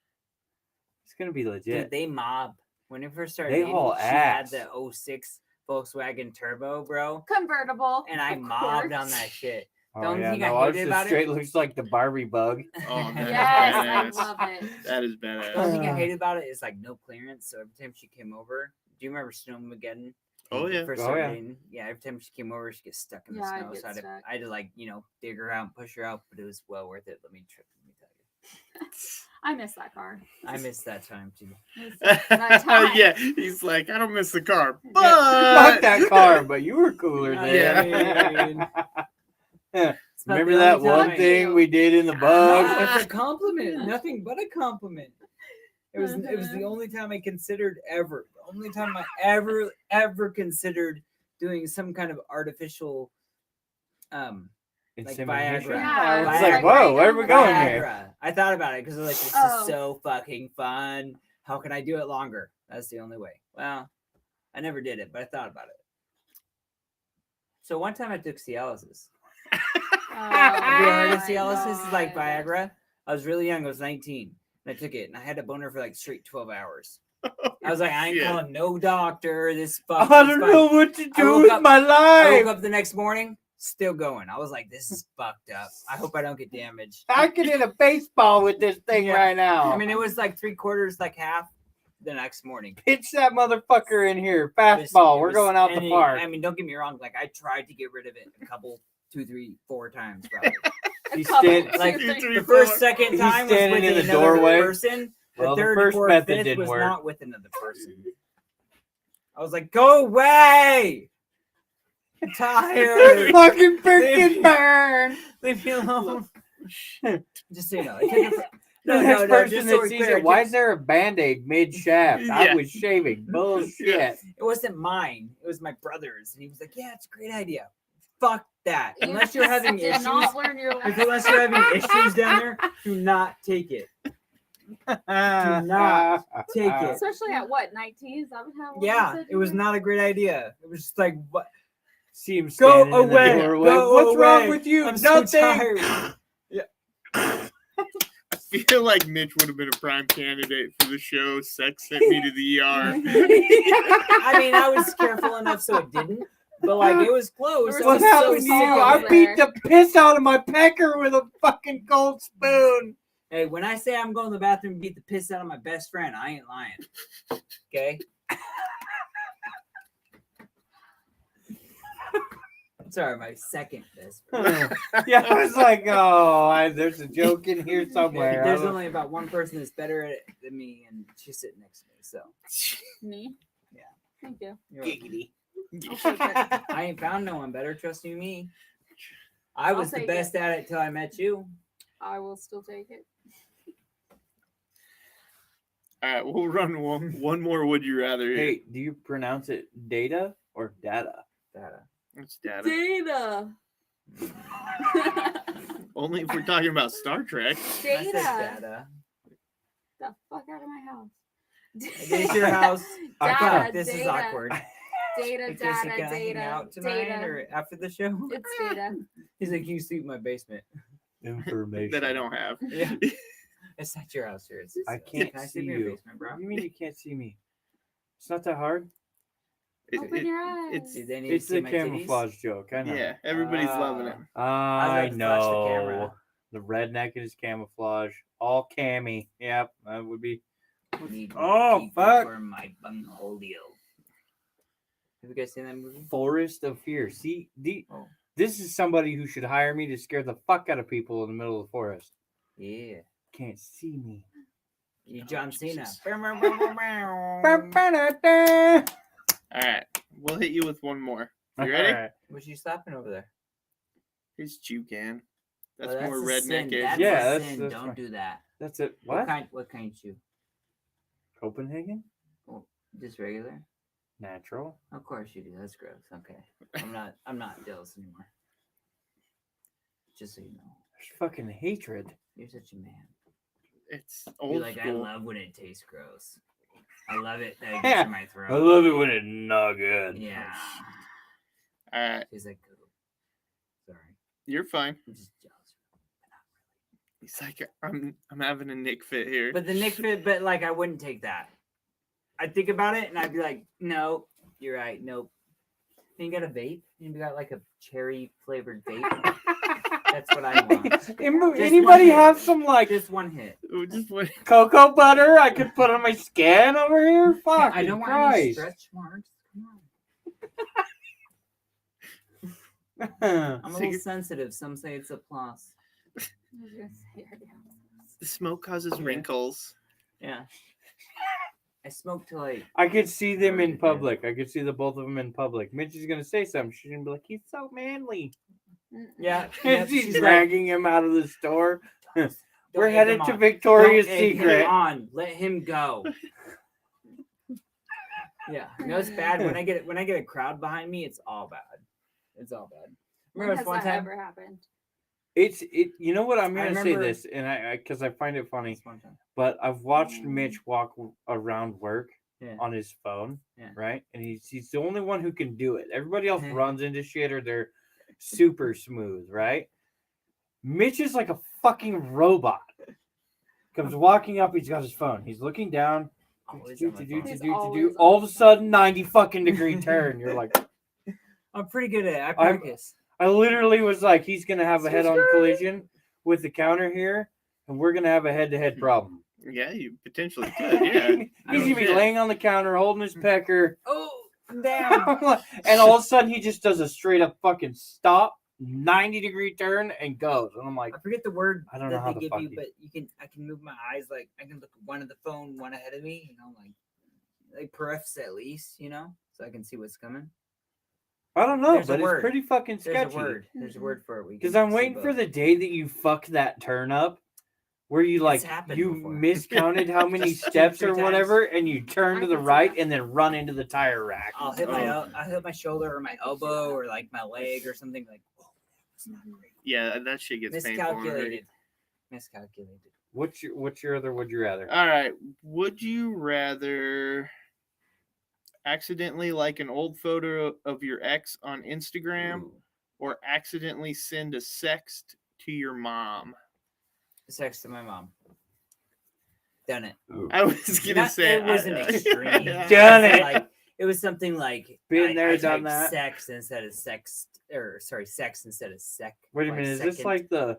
It's gonna be legit. Dude, they mob. When it first started, They dating, haul she ass. had the 06 Volkswagen Turbo, bro. Convertible. And I of mobbed course. on that shit. Oh The only yeah, thing no, I ours hated just about it- straight looks like the Barbie bug. Oh, that is Yes, I badass. love it. That is The badass. only thing I hated about it is like no clearance. So every time she came over, do you remember Snowmageddon? Oh, yeah. First Oh, started yeah. dating? Yeah. Every time she came over, she gets stuck in the Yeah, I'd snow. get So stuck. I had to like dig her out and push her out, but it was well worth it. Let me tell you, I miss that car. I missed that time too. Miss that time. Yeah, he's like, I don't miss the car, Fuck but that car, but you were cooler I then. mean, It's about Remember the that only one time- thing we did in the No, bug? it's a compliment. Nothing but a compliment. It was the only time I considered ever. The only time I ever considered doing some kind of artificial Insemination? Viagra. Yeah, I was it's like, like whoa, right where are down we the going line. here? Viagra. I thought about it because like this Oh. is so fucking fun. How can I do it longer? That's the only way. Well, I never did it, but I thought about it. So one time I took Cialis. Have you heard of my Cialis? It's like God. Viagra. I was really young. I was 19. And I took it, and I had a boner for like straight 12 hours. I was like, I ain't Shit. calling no doctor. This I fuck. don't know what to I do woke with up- my I life. woke up the next morning, still going. I was like, this is fucked up. I hope I don't get damaged. I could hit a baseball with this thing Yeah. right now. I mean, it was like 3/4, like half the next morning. pitch that motherfucker in here. It was- Fastball. it We're was- going out and the it- park. I mean, don't get me wrong. Like, I tried to get rid of it a couple, 2, 3, 4 times, probably. He's Couple, stand- two, like, three. The first, Four. second He's time was standing with in the another doorway. person. The Well, the third, first fourth, method fifth didn't was work. not with another person. I was like, go away! I'm tired. Fucking freaking burn. Leave me alone. Just so you know. I took it for- The No, next no, person just that so we're sees clear, it, why is there a band-aid mid-shaft? I Yeah. was shaving. Bullshit. Yeah. It wasn't mine. It was my brother's. And he was like, yeah, it's a great idea. Fuck that. You Unless you're having did issues. not learn your lesson. Unless you're having issues down there, do not take it. not take it. Especially at what, 19? Is that how old you Yeah, said it you was were? not a great idea. It was just like, what? See him Go standing in the away. doorway. Go What's wrong away. with you? I'm so Nothing. tired. I feel like Mitch would have been a prime candidate for the show Sex Sent Me to the ER. I mean, I was careful enough so it didn't, but like it was close. There I was What was so happened to sick you? of I it. beat the piss out of my pecker with a fucking cold spoon. Hey, when I say I'm going to the bathroom and beat the piss out of my best friend, I ain't lying. Okay? Sorry, my second best friend. Yeah, I was like, oh, there's a joke in here somewhere. I There's don't- only about one person that's better at it than me, and she's sitting next to me. So, Me? Yeah. Thank you. you're welcome. Giggity. I'll take it. I ain't found no one better. Trust you me. I I'll was the take best at it till I met you. I will still take it. All right, we'll run one more Would You Rather here. Hey, do you pronounce it data or data? It's data. Data. Only if we're talking about Star Trek. I said Data. data. The fuck out of my house. I get your house. Data, Fuck, this is data. awkward. Data, Because can data, I hang data, out tonight data. or after the show? It's data. He's like, you sleep in my basement. Information. That I don't have. Yeah. It's not your house here. It's I can can't I see sleep in your you. basement, bro? What do you mean you can't see me? It's not that hard. Open your eyes. it's Do they need to It's see the my titties? camouflage joke. I know. yeah, everybody's loving it. I about to flash the know. camera. The redneck and his camouflage. All cammy. Yep, that would be. Need to Oh, keep it fuck. For my bungholio. Have you guys seen that movie? Forest of Fear. See, Oh. this is somebody who should hire me to scare the fuck out of people in the middle of the forest. Yeah. Can't see me. You John Cena. Jesus. Ba-ba-da-da. All right, we'll hit you with one more. You ready? Alright. Was you stopping over there? Here's Jucan. That's Oh, more a sin. redneck-ish. That's Yeah, a that's- sin. that's Don't fine. do that. That's it. What What? What kind shoe? Copenhagen? Just regular? Natural. Of course you do. That's gross. Okay. I'm not jealous anymore. Just so you know. There's fucking hatred. You're such a man. It's You're old like, I school. love when it tastes gross. I love it that it Yeah, gets in my throat. I love it when it's not good. Yeah. All right, She's like, "Go." Sorry. you're fine. I'm just jealous. He's like, I'm having a Nick fit here. But the Nick fit, but like I wouldn't take that. I'd think about it and I'd be like, no, you're right. Nope. You got a vape? You got like a cherry flavored vape? That's what I want. Anybody one hit. have some like Just one hit. Oh, just wait. cocoa butter I could put on my skin over here? Fuck. I don't want any Christ. stretch marks. Come on. Well, I'm a So little you- sensitive. Some say it's a plus. I was gonna say, yeah. The smoke causes wrinkles. Yeah. I smoke till like I could see them in Yeah. public. I could see the both of them in public. Mitch is gonna say something. She's gonna be like, "He's so manly." Mm-mm. yeah. And she's dragging him out of the store. Don't We're egg headed him to on. Victoria's Don't egg him Secret. on. Let him go. Yeah, you know it's bad when I get a crowd behind me. It's all bad. It's all bad. When Remember has this one that time? ever happened? You know what I'm I gonna say remember- this, and I because I find it funny, This one time. but I've watched Mitch walk around work Yeah. on his phone, Yeah. right? And he's the only one who can do it. Everybody else runs into shit or they're super smooth, right? Mitch is like a fucking robot. Comes walking up, he's got his phone. He's looking down. Always on my phone. He's always All on of a his sudden, 90 fucking degree turn. You're like, I'm pretty good at it. I I'm- practice. I literally was like, he's gonna have a head-on Screw. collision with the counter here, and we're gonna have a head-to-head problem. Yeah, you potentially could. Yeah. He's gonna be laying on the counter holding his pecker, Oh, damn. and all of a sudden he just does a straight up fucking stop, 90-degree turn, and goes. And I'm like, I forget the word I don't know that how they the give fuck you, you- but I can move my eyes like I can look at one of the phone, one ahead of me, like periffs at least, so I can see what's coming. I don't know, There's a but it's word. pretty fucking There's sketchy. a word. There's a word for it. We Because can I'm see waiting for both. the day that you fuck that turn up, where you It's happened you before. miscounted how many Just 2, steps 3 or whatever, and you turn I to the can see right that. and then run into the tire rack. I'll hit my shoulder or my elbow or like my leg or something like. Oh, that's not great. Yeah, that shit gets painful. already. Miscalculated. What's your other would you rather? All right. Would you rather accidentally like an old photo of your ex on Instagram or accidentally send a sext to your mom? Sex to my mom. Done it. I was gonna Not- say it wasn't extreme. Done it. Like, it was something like Been there, I done typed that. Sex instead of sex, or sorry, sex instead of sec. Wait a like minute, is this second. like the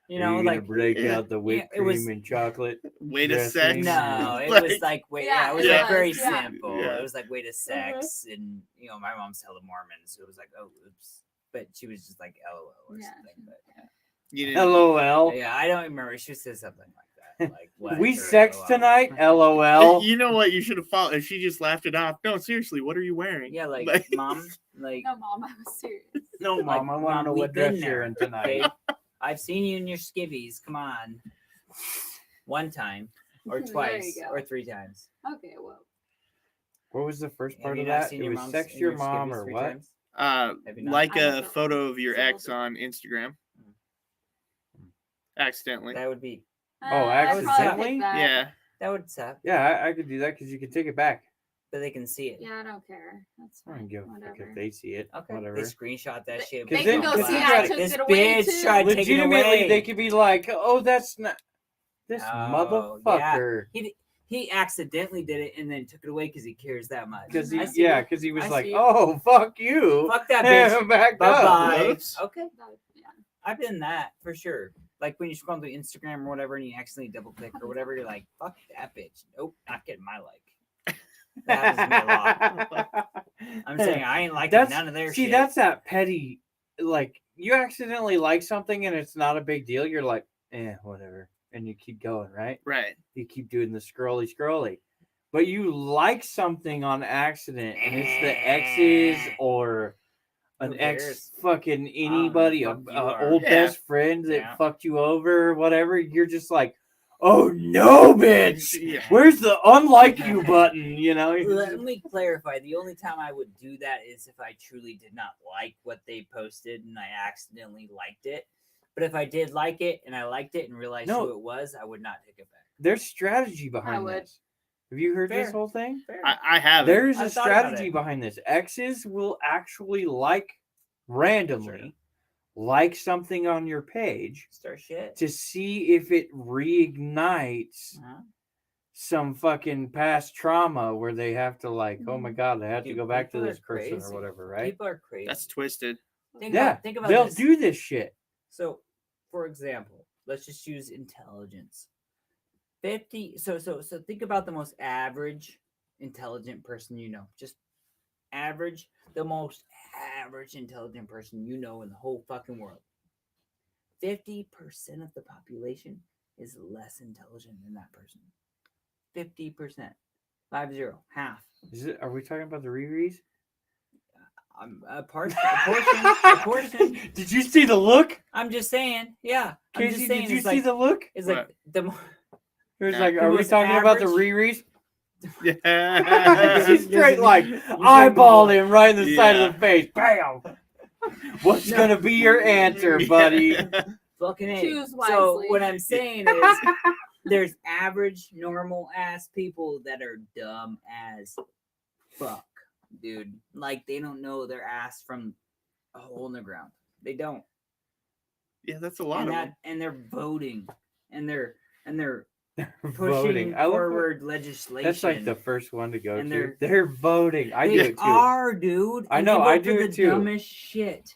you are know, you gonna like break Yeah. out the whipped Yeah, it was- cream and chocolate? Way to dressing? sex. no, it Like- was like wait, Yeah, yeah, it was it like very was, yeah. simple. Yeah. It was like way to sex, and my mom's hella Mormon, so it was like oh oops, but she was just like LOL or Yeah. something. But You didn't- LOL. yeah, I don't remember. She said something like that, like what, We or sex LOL. tonight? LOL. You know what? You should have followed. If she just laughed it off. No, seriously, what are you wearing? Yeah, like mom, like No, Mom, I was serious. No, like, mom, I want to Mom, know we've what dress been you're there, in tonight. okay? I've seen you in your skivvies. Come on, one time or There you twice go. or 3 times. Okay, well, What was the first Have part you of not that? seen It your was mom's sex in your your mom skivvies or 3 what? times? Have you not? Like I a haven't photo of your seen ex it. on Instagram. Accidentally. That would be Oh, I'd probably accidentally? pick that. Yeah. that would suck, Yeah, I could do that because you could take it back. but they can see it. Yeah, I don't care. That's I fine. don't give a fuck Whatever. if they see it. Okay, Whatever. they screenshot that They- shit. they put can it go on see blast, I like, took this it away, bitch too. tried to take it Legitimately, away. they could be like, "Oh, that's not this Oh, yeah. motherfucker." He accidentally did it and then took it away because he cares that much. Because I he, see yeah, it. because he was I like, see it. "Oh, fuck you." Fuck that bitch. Back Bye up. bye. Whoops. Okay, Yeah. I've done that for sure. Like when you scroll through Instagram or whatever and you accidentally double click or whatever, you're like, fuck that bitch. Nope, not getting my like. That happens to me a lot. I'm saying I ain't liking none of their see, shit. that's that petty. Like you accidentally like something and it's not a big deal. You're like, whatever, and you keep going, right? Right. You keep doing the scrolly. But you like something on accident, and it's the exes or an Who ex cares? fucking anybody, fuck a you are. old Yeah. best friend that Yeah. fucked you over or whatever. You're just like, oh no, bitch. Yeah. Where's the unlike you button? You know? Let me clarify. The only time I would do that is if I truly did not like what they posted and I accidentally liked it. But if I did like it and I liked it and realized No. who it was, I would not take it back. There's strategy behind would. this. Have you heard this Fair. whole thing? Fair. I have. There is I've a thought about strategy it. behind this. Exes will actually randomly like something on your page Start shit. to see if it reignites Uh-huh. some fucking past trauma where they have to like, oh my god, I have to Dude, go back to people this are person crazy. or whatever, right? People are crazy. That's twisted. think Yeah, think about they'll this. do this shit. So, for example, let's just use intelligence. 50. So think about the most average intelligent person you know. Just average, the most average intelligent person you know in the whole fucking world. 50% of the population is less intelligent than that person. 50%. 50. Half. Are we talking about the Riri's? A portion. Did you see the look? I'm just saying. Yeah. I'm Casey, just saying. did you it's see like, the look? It's like What? the more. It was Yeah. like, The are we most talking about the average- Riri's? Yeah. He's straight like You said eyeball before. him right in the side Yeah. of the face. Bam! What's No. gonna be your answer, buddy? Fucking A. Choose So wisely. what I'm saying is, there's average, normal ass people that are dumb as fuck, dude. Like they don't know their ass from a hole in the ground. They don't. Yeah, that's a lot And of that them. and they're voting and theyey're pushing Voting. I love forward legislation. That's like the first one to go And to. They're voting. I they do it too. are, dude. I and know, They vote I for do the it too. Dumbest shit.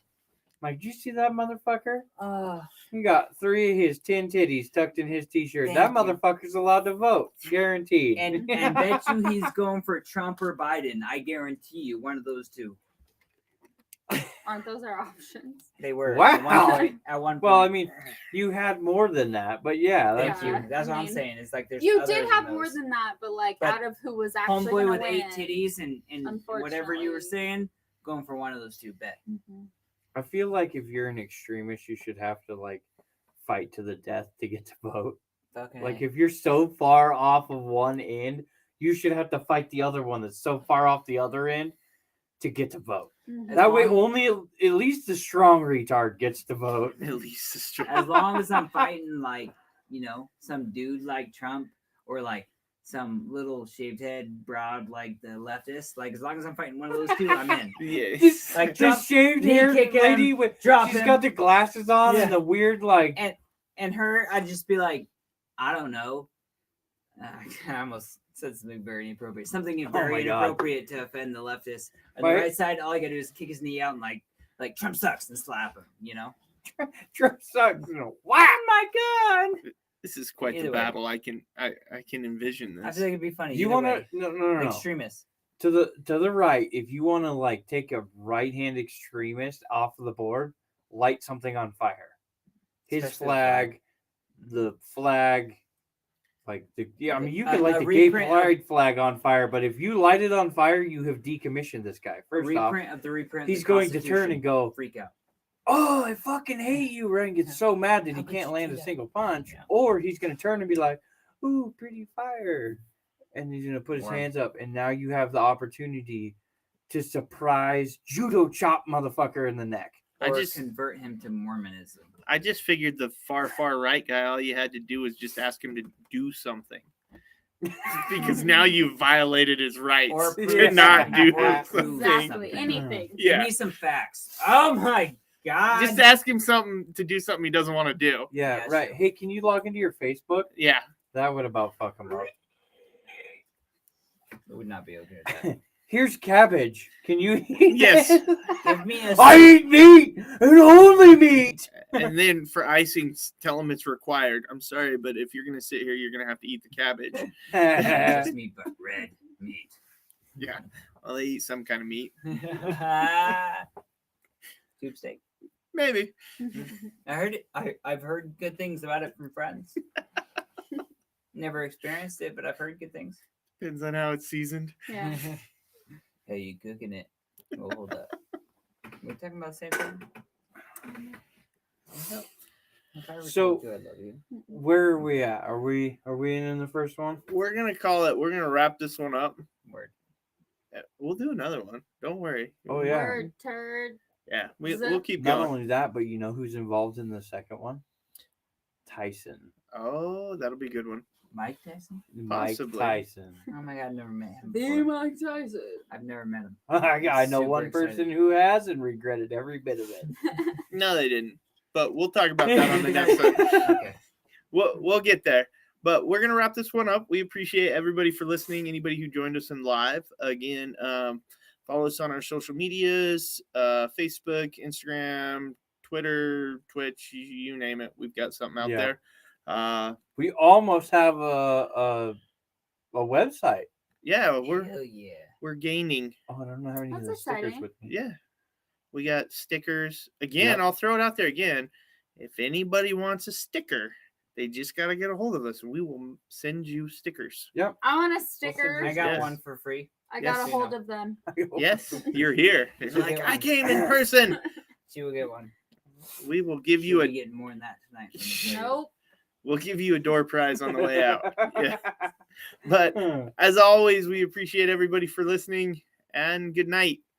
Like, do you see that motherfucker? Uh, He got 3 of his 10 titties tucked in his t-shirt. Thank That you. motherfucker's allowed to vote. Guaranteed. and bet you he's going for Trump or Biden. I guarantee you, one of those two. Aren't those our options? They were Wow. At one point. Well, I mean, you had more than that, but yeah, Thank that's you. Yeah, That's I what I'm mean, saying. It's like there's You others did in have more those. than that, but like But out of who was actually Homeboy gonna with win. 8 titties and whatever you were Unfortunately. saying, going for one of those two. Bet. Mhm. I feel like if you're an extremist, you should have to like fight to the death to get to vote. Fucking Like A. if you're so far off of one end, you should have to fight the other one that's so far off the other end to get to vote. Mhm. As That way, long- only at least the strong retard gets to vote. At least it's true. as long as I'm fighting like, some dude like Trump or like some little shaved head broad like the leftist, like as long as I'm fighting one of those two, I'm in. Yeah. This, Like this Trump, shaved knee haired kick him, lady with drop she's him. got the glasses on Yeah. and the weird like And her, I'd just be like, I don't know. I almost said something very inappropriate. Something Oh my very God. inappropriate to offend the leftist. On Right. the right side, all I gotta do is kick his knee out and like Trump sucks and slap him, Trump sucks. Wow. Oh my god! This is quite Either the way. battle. I can envision I this. feel like it'd be funny. You Either want to way. no. Extremists. To the right, if you want to like take a right hand extremist off of the board, light something on fire. His Especially flag, the flag, like I mean, you A- can light a the gay reprint pride flag on fire, but if you light it on fire, you have decommissioned this guy. First off, Reprint of the reprint. of he's the going to turn Constitution. and go, Freak out. "Oh, I fucking hate you!" Right, and get so mad that How he could can't you land do a that? single punch, Yeah. or he's going to turn and be like, "Ooh, pretty fire," and he's going to put his Or- hands up, and now you have the opportunity to surprise judo chop motherfucker in the neck. I Or just convert him to Mormonism. I just figured the far right guy, all you had to do was just ask him to do something. Because now you violated his rights Or to prove not something. do Or prove something. Exactly. something. Anything. Give Yeah. me some facts. Oh my god! Just ask him something to do something he doesn't want to do. Yeah, Yeah, right. sure. Hey, can you log into your Facebook? Yeah. That would about fuck him up. It would not be okay with that. Here's cabbage. Can you eat Yes. it? Give me a I eat meat and only meat. And then for icing, tell him it's required. I'm sorry, but if you're gonna sit here, you're gonna have to eat the cabbage. Not just meat, but red meat. Yeah. Well, they eat some kind of meat. Tube steak. Maybe. I heard it. I've heard good things about it from friends. Never experienced it, but I've heard good things. Depends on how it's seasoned. Yeah. Hey, you cooking it? Oh, hold up. We're talking about the same thing. If I ever So- told you I love you. Where are we at? Are we in the first one? We're gonna wrap this one up. Word. We'll do another one. Don't worry. Oh yeah. Word, turd. Yeah, we'll Zip. keep Not going. only that, but you know who's involved in the second one? Tyson. Oh, that'll be a good one. Mike Tyson? Mike Possibly. Tyson. Oh my god, I've never met him. The before. Mike Tyson. I've never met him. I know Super one person excited. who has and regretted every bit of it. No, they didn't. But we'll talk about that on the next one. Okay. We'll get there. But we're gonna wrap this one up. We appreciate everybody for listening. Anybody who joined us in live. Again, follow us on our social medias, Facebook, Instagram, Twitter, Twitch, you name it. We've got something out Yeah. there. We almost have a website. Yeah, Hell yeah. we're gaining. Oh, I don't know how many of That's those stickers exciting. with me. Yeah. We got stickers. Again, Yep. I'll throw it out there again. If anybody wants a sticker, they just got to get a hold of us and we will send you stickers. I want a sticker. I got Yes. one for free. I Yes, got a you hold know. of them. Yes, you're here. It's You'll like, get I one. came in person. She will get one. We will give you She'll a be getting more than that tonight. let me tell you. Nope. we'll give you a door prize on the way out. Yeah. But as always, we appreciate everybody for listening and good night.